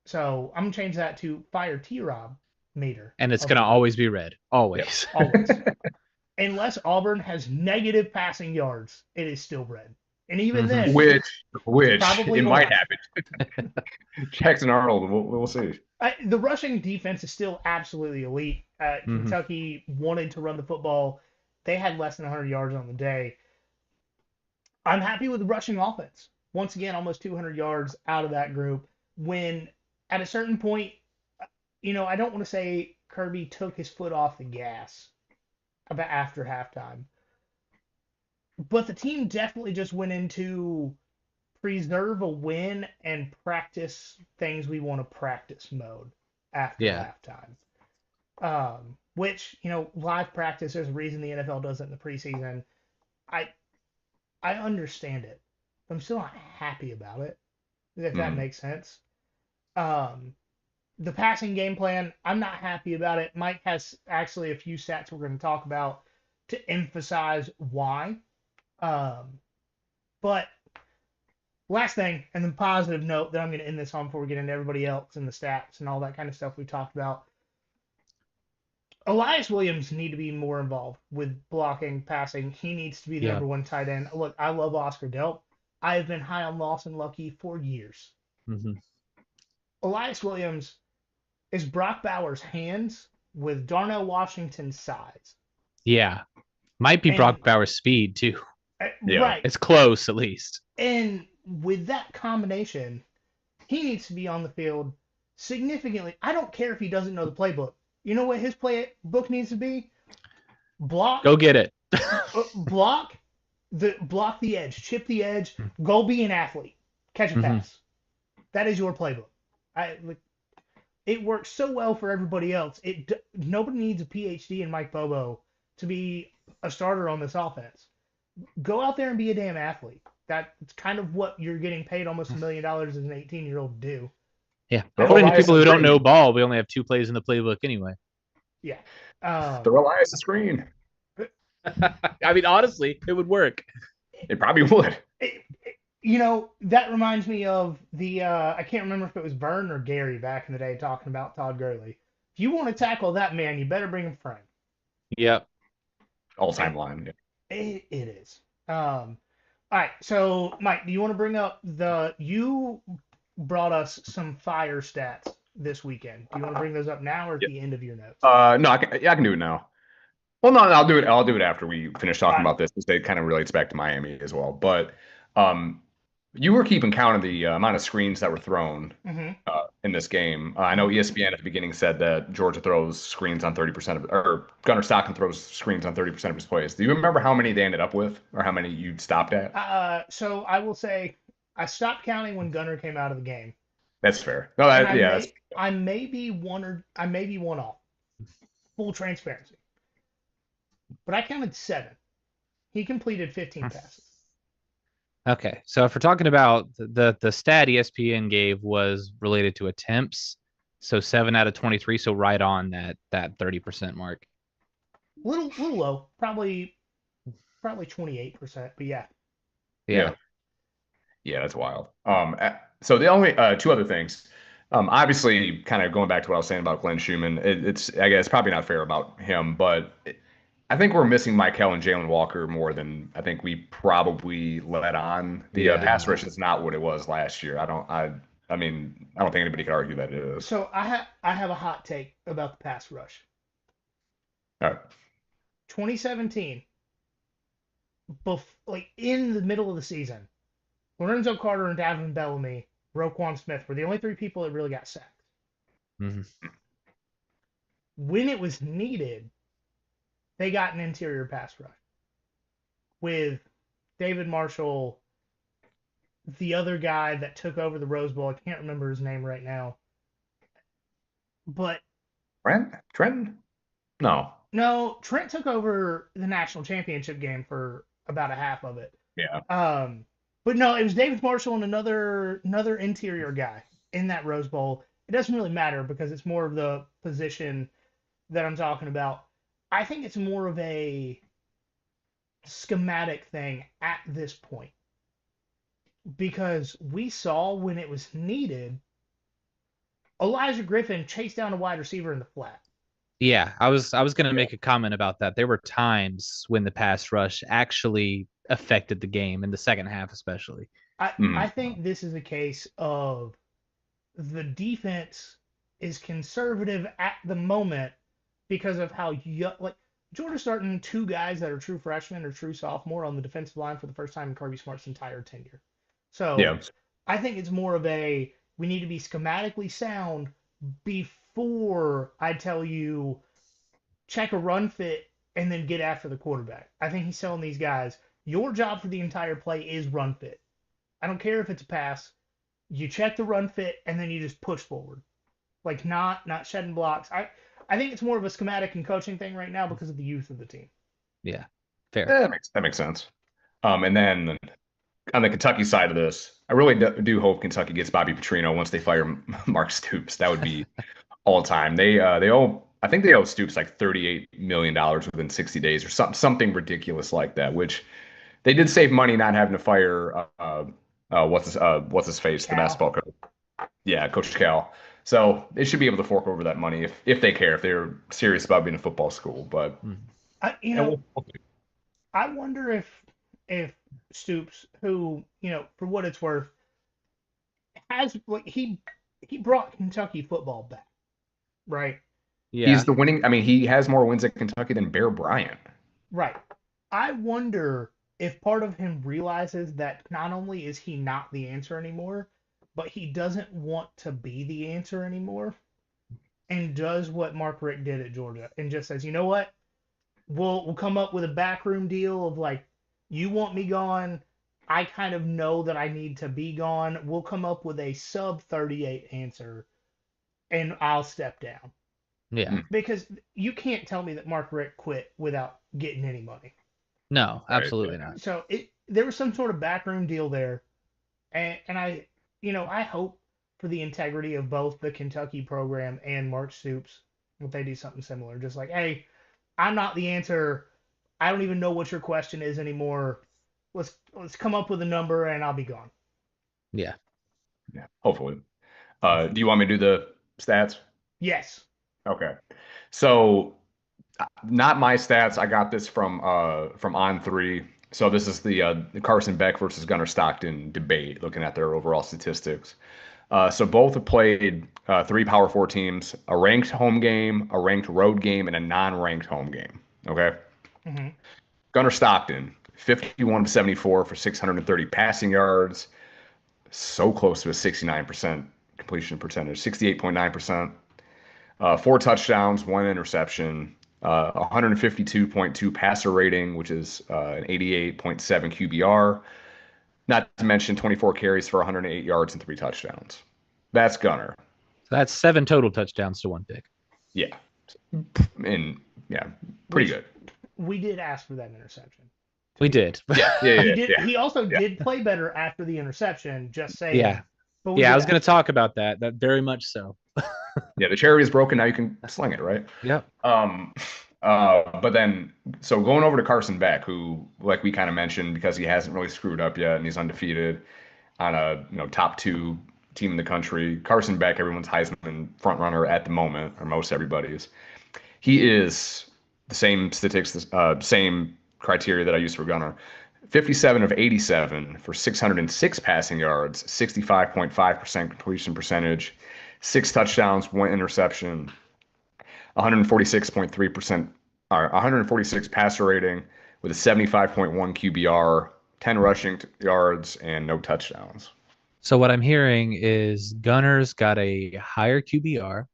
So I'm gonna change that to fire T-Rob meter. And it's gonna always be red. Always. Yep, always. Unless Auburn has negative passing yards, it is still red. And even then, which probably it might happen. Jackson Arnold, we'll see. The rushing defense is still absolutely elite. Kentucky wanted to run the football. they had less than 100 yards on the day. I'm happy with the rushing offense. Once again, almost 200 yards out of that group. When at a certain point, I don't want to say Kirby took his foot off the gas about after halftime, but the team definitely just went into preserve a win and practice things we want to practice mode after halftime. Which, live practice, there's a reason the NFL does it in the preseason. I understand it. I'm still not happy about it, if that makes sense. The passing game plan, I'm not happy about it. Mike has actually a few stats we're going to talk about to emphasize why. But last thing, and the positive note that I'm going to end this on before we get into everybody else and the stats and all that kind of stuff we talked about. Elias Williams need to be more involved with blocking, passing. He needs to be the number one tight end. Look, I love Oscar Delp. I have been high on Lawson Lucky for years. Mm-hmm. Elias Williams is Brock Bowers' hands with Darnell Washington's size. Yeah. Might be Brock Bowers' speed, too. Right. It's close, at least. And with that combination, he needs to be on the field significantly. I don't care if he doesn't know the playbook. You know what his playbook needs to be? Block. Go get it. block the edge, chip the edge, go be an athlete, catch a pass. That is your playbook. It works so well for everybody else. Nobody needs a PhD in Mike Bobo to be a starter on this offense. Go out there and be a damn athlete. That's kind of what you're getting paid almost $1 million as an 18-year-old to do. Yeah. According to people who don't know ball, we only have 2 plays in the playbook anyway. Yeah. Throw Elias a screen. I mean, honestly, it would work. It probably would. That reminds me of the, I can't remember if it was Vern or Gary back in the day talking about Todd Gurley. If you want to tackle that man, you better bring a friend. Yep. All-time line. Yeah. It is. All right. So, Mike, do you want to bring up you brought us some fire stats this weekend. Do you want to bring those up now or at the end of your notes? No, I can do it now. Well, no, I'll do it after we finish talking about this, because it kind of relates back to Miami as well. But you were keeping count of the amount of screens that were thrown in this game. I know ESPN at the beginning said that Georgia throws screens on 30% or Gunnar Stockton throws screens on 30% of his plays. Do you remember how many they ended up with, or how many you stopped at? So I will say I stopped counting when Gunnar came out of the game. That's fair. No, I may be one off. Full transparency. But I counted 7. He completed 15 passes. Okay, so if we're talking about the stat ESPN gave was related to attempts, so 7 out of 23, so right on that 30% mark. Little low, probably 28%, but yeah. Yeah, that's wild. So the only 2 other things. Obviously, kind of going back to what I was saying about Glenn Schumann, I guess probably not fair about him, but I think we're missing Michael and Jalen Walker more than I think we probably let on. The pass rush is not what it was last year. I don't think anybody could argue that it is. So I have a hot take about the pass rush. All right. 2017, in the middle of the season, Lorenzo Carter and Davin Bellamy, Roquan Smith were the only 3 people that really got sacked. Mm-hmm. When it was needed, they got an interior pass rush with David Marshall, the other guy that took over the Rose Bowl. I can't remember his name right now. But Trent? No, Trent took over the national championship game for about a half of it. Yeah. But no, it was David Marshall and another interior guy in that Rose Bowl. It doesn't really matter because it's more of the position that I'm talking about. I think it's more of a schematic thing at this point. Because we saw when it was needed, Elijah Griffin chased down a wide receiver in the flat. Yeah, I was going to make a comment about that. There were times when the pass rush actually affected the game in the second half, especially. I think this is a case of the defense is conservative at the moment because of how Georgia's starting two guys that are true freshmen or true sophomore on the defensive line for the first time in Kirby Smart's entire tenure. So Yeah. I think it's more of a we need to be schematically sound before I tell you check a run fit and then get after the quarterback. I think he's telling these guys your job for the entire play is run fit. I don't care if it's a pass. You check the run fit and then you just push forward. Like not shedding blocks. I think it's more of a schematic and coaching thing right now because of the youth of the team. Yeah, fair. That makes sense. And then on the Kentucky side of this, I really do hope Kentucky gets Bobby Petrino once they fire Mark Stoops. That would be all time. They owe I think they owe Stoops like $38 million within 60 days or something ridiculous like that. Which they did save money not having to fire what's his face, the Cal. basketball coach. Yeah, Coach Cal. So they should be able to fork over that money if they care, if they're serious about being a football school. But I wonder if Stoops, who for what it's worth, has like he brought Kentucky football back, right? Yeah, he's the winning. I mean, he has more wins at Kentucky than Bear Bryant. Right. I wonder if part of him realizes that not only is he not the answer anymore, but he doesn't want to be the answer anymore, and does what Mark Richt did at Georgia and just says, you know what, we'll come up with a backroom deal of like, you want me gone, I kind of know that I need to be gone. We'll come up with a sub 38 answer, and I'll step down. yeah. Because you can't tell me that Mark Richt quit without getting any money. No, Right, absolutely yeah. not. So there was some sort of backroom deal there, and I hope for the integrity of both the Kentucky program and Mark Stoops that they do something similar. Just like, hey, I'm not the answer. I don't even know what your question is anymore. Let's come up with a number and I'll be gone. Yeah. Yeah, hopefully. Do you want me to do the stats? Yes. Okay. So not my stats. I got this from On3. So this is the Carson Beck versus Gunnar Stockton debate, looking at their overall statistics. So both have played three Power Four teams, a ranked home game, a ranked road game, and a non-ranked home game. Okay. Mm-hmm. Gunnar Stockton, 51 of 74 for 630 passing yards, so close to a 69% completion percentage, 68.9%. Four touchdowns, one interception, 152.2 passer rating, which is an 88.7 QBR. Not to mention 24 carries for 108 yards and three touchdowns. That's Gunnar. So that's 7 total touchdowns to 1 pick. Yeah. And yeah, pretty good. We did ask for that interception. We did. He also did play better after the interception, just saying. Yeah. But Yeah, I was going to talk about that. That very much so. Yeah, the cherry is broken. Now you can sling it, right? Yep. But then, so going over to Carson Beck, who, like we kind of mentioned, because he hasn't really screwed up yet and he's undefeated on a top 2 team in the country. Carson Beck, everyone's Heisman front runner at the moment, or most everybody's. He is the same statistics, same criteria that I used for Gunnar. 57 of 87 for 606 passing yards, 65.5% completion percentage, 6 touchdowns, 1 interception, 146.3%, or 146 passer rating with a 75.1 QBR, 10 rushing yards, and no touchdowns. So what I'm hearing is Gunner's got a higher QBR.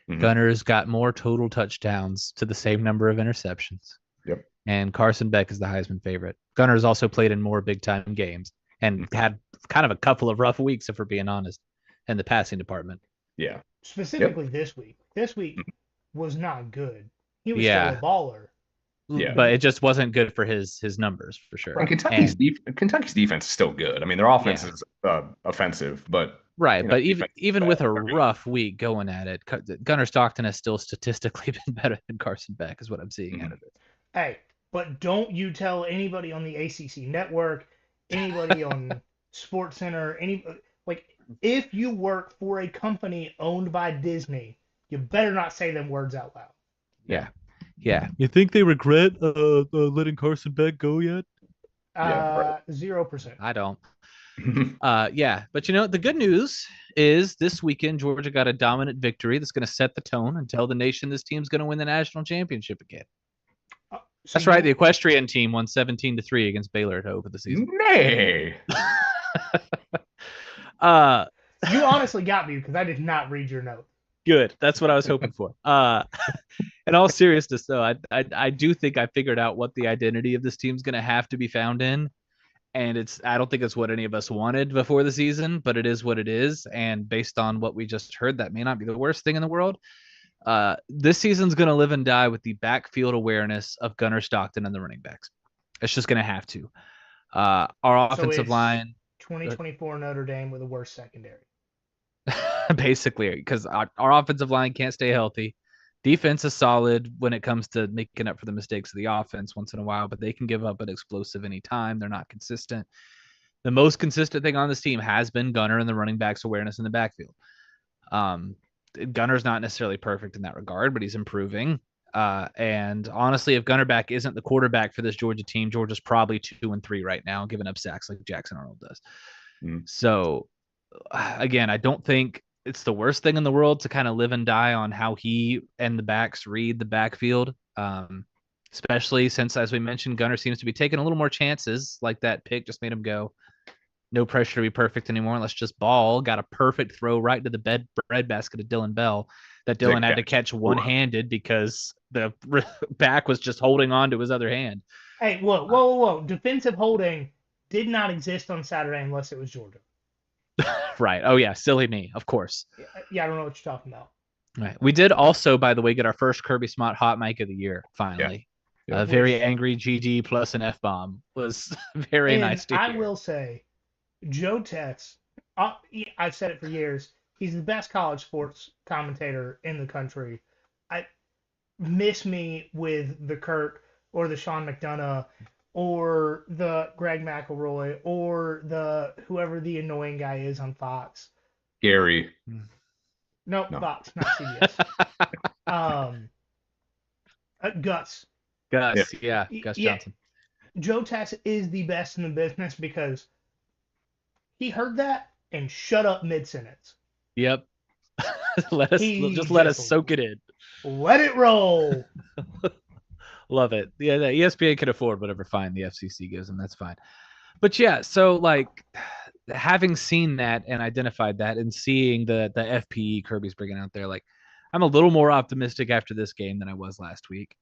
Mhm. Gunner's got more total touchdowns to the same number of interceptions. Yep. And Carson Beck is the Heisman favorite. Gunner's also played in more big-time games and had kind of a couple of rough weeks, if we're being honest, in the passing department. Yeah. Specifically this week. This week was not good. He was Yeah. still a baller. Yeah. But it just wasn't good for his numbers, for sure. And Kentucky's defense is still good. I mean, their offense is offensive, but right. But even with a bad. rough week going at it, Gunnar Stockton has still statistically been better than Carson Beck, is what I'm seeing out of it. Hey, but don't you tell anybody on the ACC network, anybody on Sports Center, if you work for a company owned by Disney, you better not say them words out loud. Yeah. You think they regret letting Carson Beck go yet? 0%. I don't. Yeah. But the good news is this weekend Georgia got a dominant victory that's going to set the tone and tell the nation this team's going to win the national championship again. That's right. The equestrian team won 17-3 against Baylor to open the season. Nay. You honestly got me because I did not read your note. Good. That's what I was hoping for. In all seriousness, though, I do think I figured out what the identity of this team's going to have to be found in. And I don't think it's what any of us wanted before the season, but it is what it is. And based on what we just heard, that may not be the worst thing in the world. This season's going to live and die with the backfield awareness of Gunnar Stockton and the running backs. It's just going to have to. Our offensive line. 2024 Notre Dame with a worse secondary. Basically, because our offensive line can't stay healthy. Defense is solid when it comes to making up for the mistakes of the offense once in a while, but they can give up an explosive anytime. They're not consistent. The most consistent thing on this team has been Gunnar and the running backs awareness in the backfield. Gunner's not necessarily perfect in that regard, but he's improving. And honestly, if Gunnar back isn't the quarterback for this Georgia team, Georgia's probably 2-3 right now, giving up sacks like Jackson Arnold does. So again, I don't think it's the worst thing in the world to kind of live and die on how he and the backs read the backfield. Especially since, as we mentioned, Gunnar seems to be taking a little more chances. Like that pick just made him go, no pressure to be perfect anymore. Let's just ball. Got a perfect throw right to the bread basket of Dylan Bell that Dylan had to catch one-handed because the back was just holding on to his other hand. Hey, whoa. Defensive holding did not exist on Saturday unless it was Georgia. Right. Oh, yeah. Silly me. Of course. Yeah, I don't know what you're talking about. Right. We did also, by the way, get our first Kirby Smart hot mic of the year, finally. Yeah. Very angry GG plus an F-bomb was very nice to hear. I will say, Joe Tex, I've said it for years, he's the best college sports commentator in the country. I miss me with the Kurt or the Sean McDonough or the Greg McElroy or the whoever the annoying guy is on Fox. Gary. No. Fox, not CBS. Gus. Yeah. Gus Johnson. Joe Tex is the best in the business because he heard that and shut up mid-sentence. Yep. let us soak it in. Let it roll. Love it. Yeah, the ESPN can afford whatever fine the FCC gives them. That's fine. But yeah, so like having seen that and identified that and seeing the FPE Kirby's bringing out there, like I'm a little more optimistic after this game than I was last week.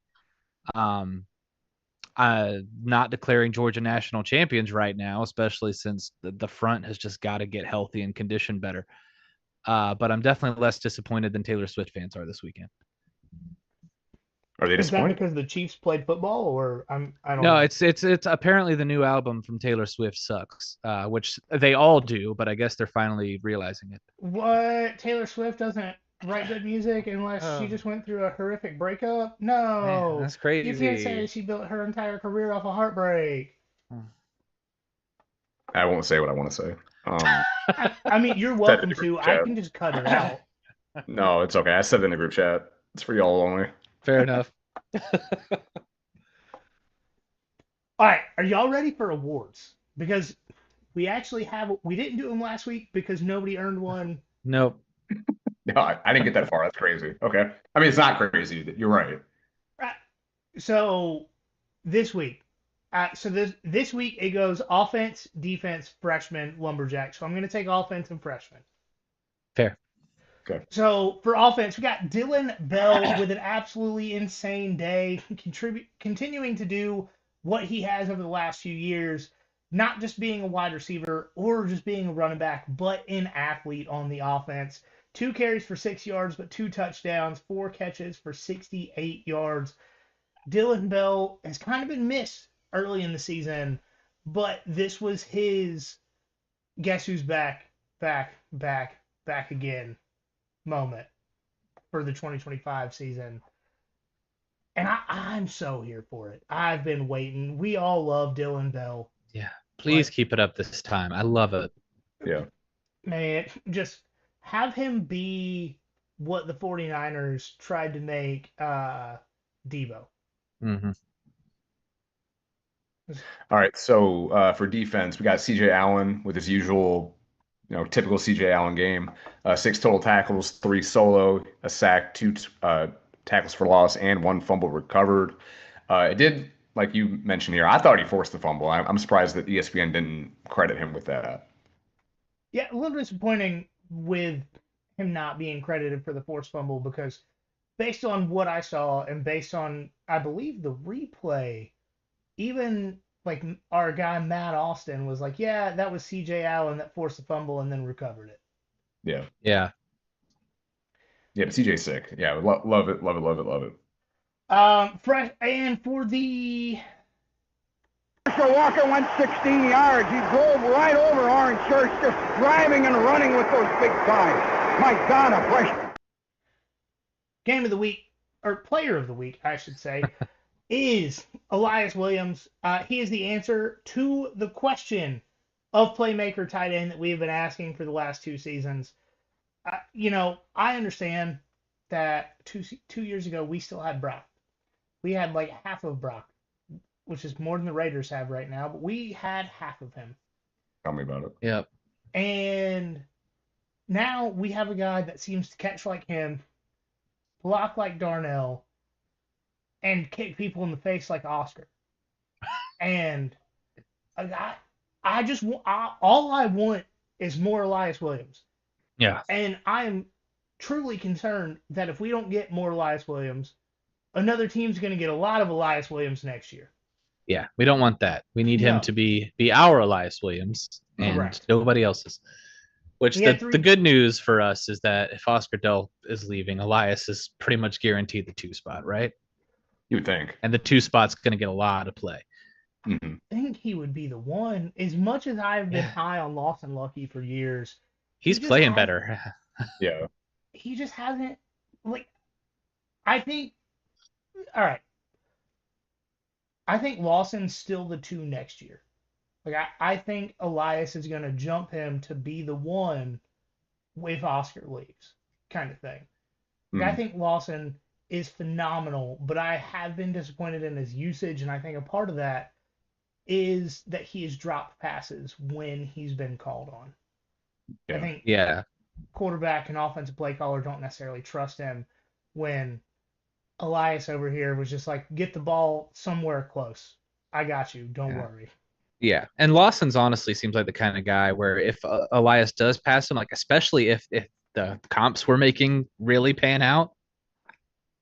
Not declaring Georgia national champions right now, especially since the front has just got to get healthy and conditioned better. But I'm definitely less disappointed than Taylor Swift fans are this weekend. Are they disappointed? Is that because the Chiefs played football, or I don't know. No, it's apparently the new album from Taylor Swift sucks, which they all do, but I guess they're finally realizing it. What? Taylor Swift doesn't write good music unless she just went through a horrific breakup? No. Man, that's crazy. You can't say she built her entire career off a heartbreak. I won't say what I want to say. I mean, you're welcome to. I can just cut it out. No, it's okay. I said it in the group chat. It's for y'all only. Fair enough. All right, are y'all ready for awards? Because we didn't do them last week because nobody earned one. Nope. No, I didn't get that far. That's crazy. Okay. I mean, it's not crazy. You're right. Right. So this week, this week it goes offense, defense, freshman, lumberjack. So I'm going to take offense and freshman. Fair. Okay. So for offense, we got Dylan Bell with an absolutely insane day, continuing to do what he has over the last few years, not just being a wide receiver or just being a running back, but an athlete on the offense. 2 carries for 6 yards, but 2 touchdowns, 4 catches for 68 yards. Dylan Bell has kind of been missed early in the season, but this was his guess who's back again moment for the 2025 season. And I'm so here for it. I've been waiting. We all love Dylan Bell. Yeah. Please keep it up this time. I love it. Yeah. Man, just have him be what the 49ers tried to make Debo. Mm-hmm. All right. So for defense, we got CJ Allen with his usual, typical CJ Allen game. 6 total tackles, 3 solo, a sack, 2 tackles for loss, and 1 fumble recovered. It did like you mentioned here, I thought he forced the fumble. I'm surprised that ESPN didn't credit him with that. Yeah, a little disappointing with him not being credited for the forced fumble because based on what I saw and based on, I believe, the replay, even like our guy Matt Austin was like, yeah, that was CJ Allen that forced the fumble and then recovered it. Yeah. Yeah. Yeah, but CJ's sick. Yeah, love it, love it, love it, love it. Fresh and for the Marshall Walker went 16 yards. He drove right over Orange Church, just driving and running with those big thighs. My God, a freshman. game of the week, or player of the week, I should say, is Elias Williams. He is the answer to the question of playmaker tight end that we have been asking for the last 2 seasons. I understand that 2 years ago we still had Brock. We had like half of Brock, which is more than the Raiders have right now, but we had half of him. Tell me about it. Yep. And now we have a guy that seems to catch like him, block like Darnell, and kick people in the face like Oscar. And I just all I want is more Elias Williams. Yeah. And I am truly concerned that if we don't get more Elias Williams, another team's going to get a lot of Elias Williams next year. Yeah. We don't want that. We need him to be our Elias Williams and Correct. nobody else's. Which the good news for us is that if Oscar Dell is leaving, Elias is pretty much guaranteed the 2 spot, right? You would think. And the 2 spot's going to get a lot of play. Mm-hmm. I think he would be the one. As much as I've been high on Lawson Lucky for years, he's playing better. Yeah. He just hasn't, I think, all right. I think Lawson's still the 2 next year. I think Elias is going to jump him to be the 1 if Oscar leaves, kind of thing. I think Lawson is phenomenal, but I have been disappointed in his usage, and I think a part of that is that he has dropped passes when he's been called on. Yeah. I think quarterback and offensive play caller don't necessarily trust him when Elias over here was just like, get the ball somewhere close. I got you. Don't worry. Yeah. And Lawson's honestly seems like the kind of guy where if Elias does pass him, like especially if the comps we're making really pan out,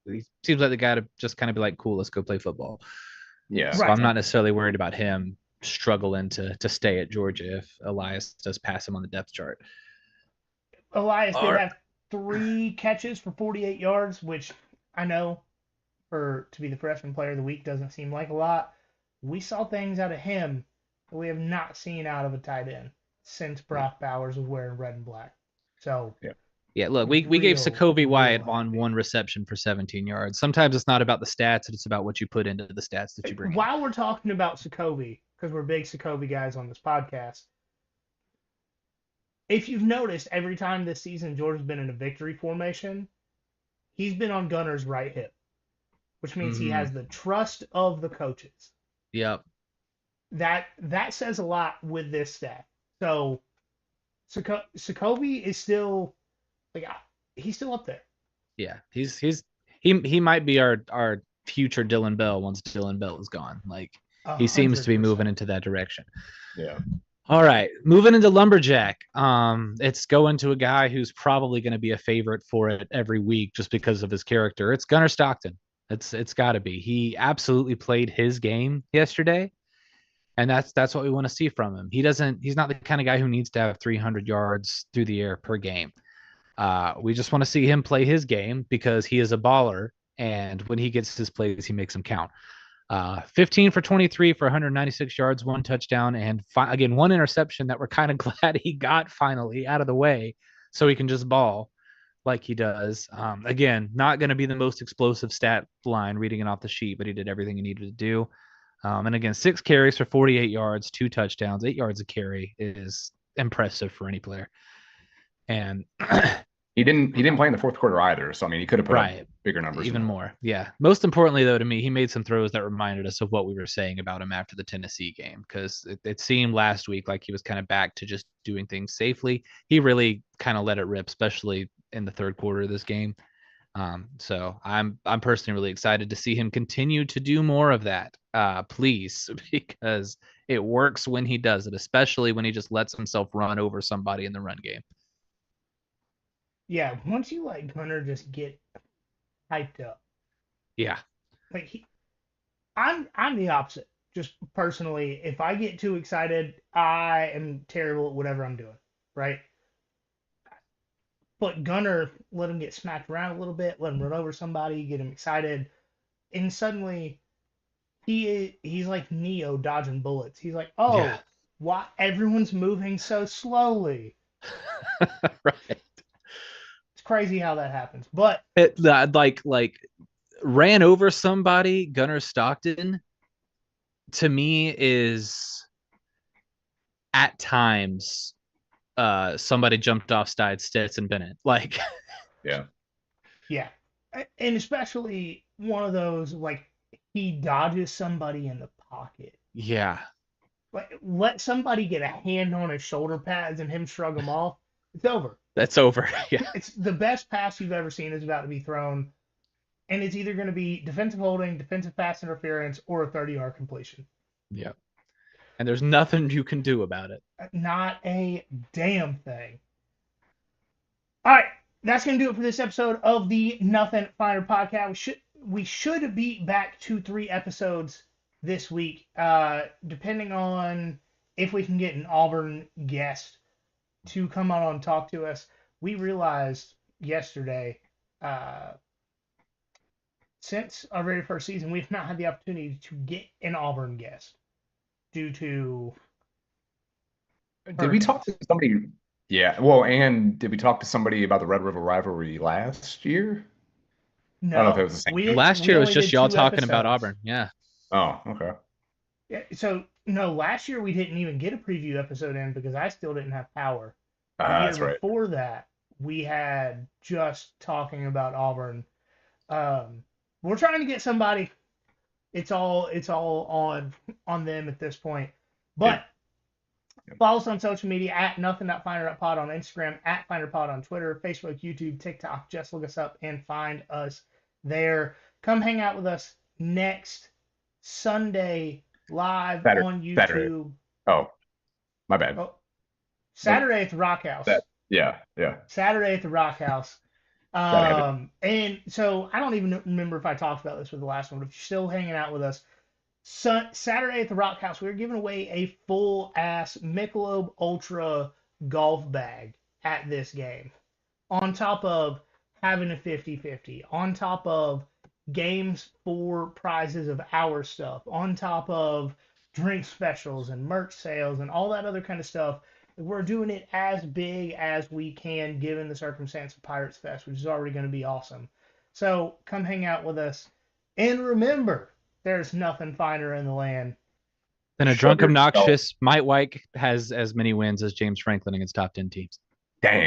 he seems like the guy to just kind of be like, cool, let's go play football. Yeah. So I'm not necessarily worried about him struggling to stay at Georgia if Elias does pass him on the depth chart. Elias did have 3 catches for 48 yards, which I know to be the freshman player of the week doesn't seem like a lot. We saw things out of him that we have not seen out of a tight end since Brock Bowers was wearing red and black. So yeah, look, we gave Sokovi Wyatt on 1 reception for 17 yards. Sometimes it's not about the stats, it's about what you put into the stats that you bring. While we're talking about Sokovi, because we're big Sokovi guys on this podcast, if you've noticed, every time this season Jordan's been in a victory formation, he's been on Gunner's right hip, which means he has the trust of the coaches. Yep. That says a lot with this staff. So Sokovi is still he's still up there. Yeah, he might be our future Dylan Bell once Dylan Bell is gone. Like he seems to be moving into that direction. Yeah. All right, moving into Lumberjack. It's going to a guy who's probably going to be a favorite for it every week just because of his character. It's Gunnar Stockton. It's got to be. He absolutely played his game yesterday, and that's what we want to see from him. He's not the kind of guy who needs to have 300 yards through the air per game. We just want to see him play his game because he is a baller, and when he gets his plays, he makes them count. 15 for 23 for 196 yards, 1 touchdown, and again, 1 interception that we're kind of glad he got finally out of the way so he can just ball like he does. Again, not going to be the most explosive stat line reading it off the sheet, but he did everything he needed to do. And again, 6 carries for 48 yards, 2 touchdowns, 8 yards a carry is impressive for any player. And he didn't play in the fourth quarter either. So I mean, he could have put up bigger numbers. Even more. Yeah. Most importantly, though, to me, he made some throws that reminded us of what we were saying about him after the Tennessee game, because it seemed last week like he was kind of back to just doing things safely. He really kind of let it rip, especially in the third quarter of this game. So I'm personally really excited to see him continue to do more of that. Please, because it works when he does it, especially when he just lets himself run over somebody in the run game. Yeah, once you let Gunner just get hyped up, Yeah. like I'm the opposite. Just personally, if I get too excited, I am terrible at whatever I'm doing, right? But Gunner, let him get smacked around a little bit, let him run over somebody, get him excited, and suddenly he's like Neo dodging bullets. He's like, oh, Yeah. why everyone's moving so slowly? Right. It's crazy how that happens. But It like ran over somebody, Gunnar Stockton, to me is at times somebody jumped off Stetson Bennett. Like Yeah. yeah, and especially one of those like he dodges somebody in the pocket. yeah. Like let somebody get a hand on his shoulder pads and him shrug them off. It's over. That's over. Yeah. It's the best pass you've ever seen is about to be thrown, and it's either going to be defensive holding, defensive pass interference, or a 30-yard completion. Yeah. And there's nothing you can do about it. Not a damn thing. All right, that's going to do it for this episode of the Nothing Finer podcast. We should be back 2-3 episodes this week, depending on if we can get an Auburn guest to come on and talk to us. We realized yesterday, since our very first season, we've not had the opportunity to get an Auburn guest due to. Did we talk to somebody? Yeah. Well, and did we talk to somebody about the Red River rivalry last year? No, I don't know if it was the same. Last year was only just did y'all 2 talking about episodes. Auburn. Yeah. Oh, okay. Yeah, so no, last year we didn't even get a preview episode in because I still didn't have power. The year That's right. before that, we had just talking about Auburn. We're trying to get somebody. It's all on them at this point. But follow us on social media at nothing.finder.pod on Instagram, at finderpod on Twitter, Facebook, YouTube, TikTok. Just look us up and find us there. Come hang out with us next Sunday live on YouTube. Saturday. Oh, my bad. Oh, Saturday at the Rock House. Yeah. Saturday at the Rock House. And so I don't even remember if I talked about this with the last one, but if you're still hanging out with us, Saturday at the Rock House, we're giving away a full-ass Michelob Ultra golf bag at this game. On top of having a 50-50. On top of games for prizes of our stuff. On top of drink specials and merch sales and all that other kind of stuff. We're doing it as big as we can given the circumstance of Pirates Fest, which is already going to be awesome. So come hang out with us. And remember, there's nothing finer in the land than a drunk, obnoxious Mike White has as many wins as James Franklin against top 10 teams. Dang.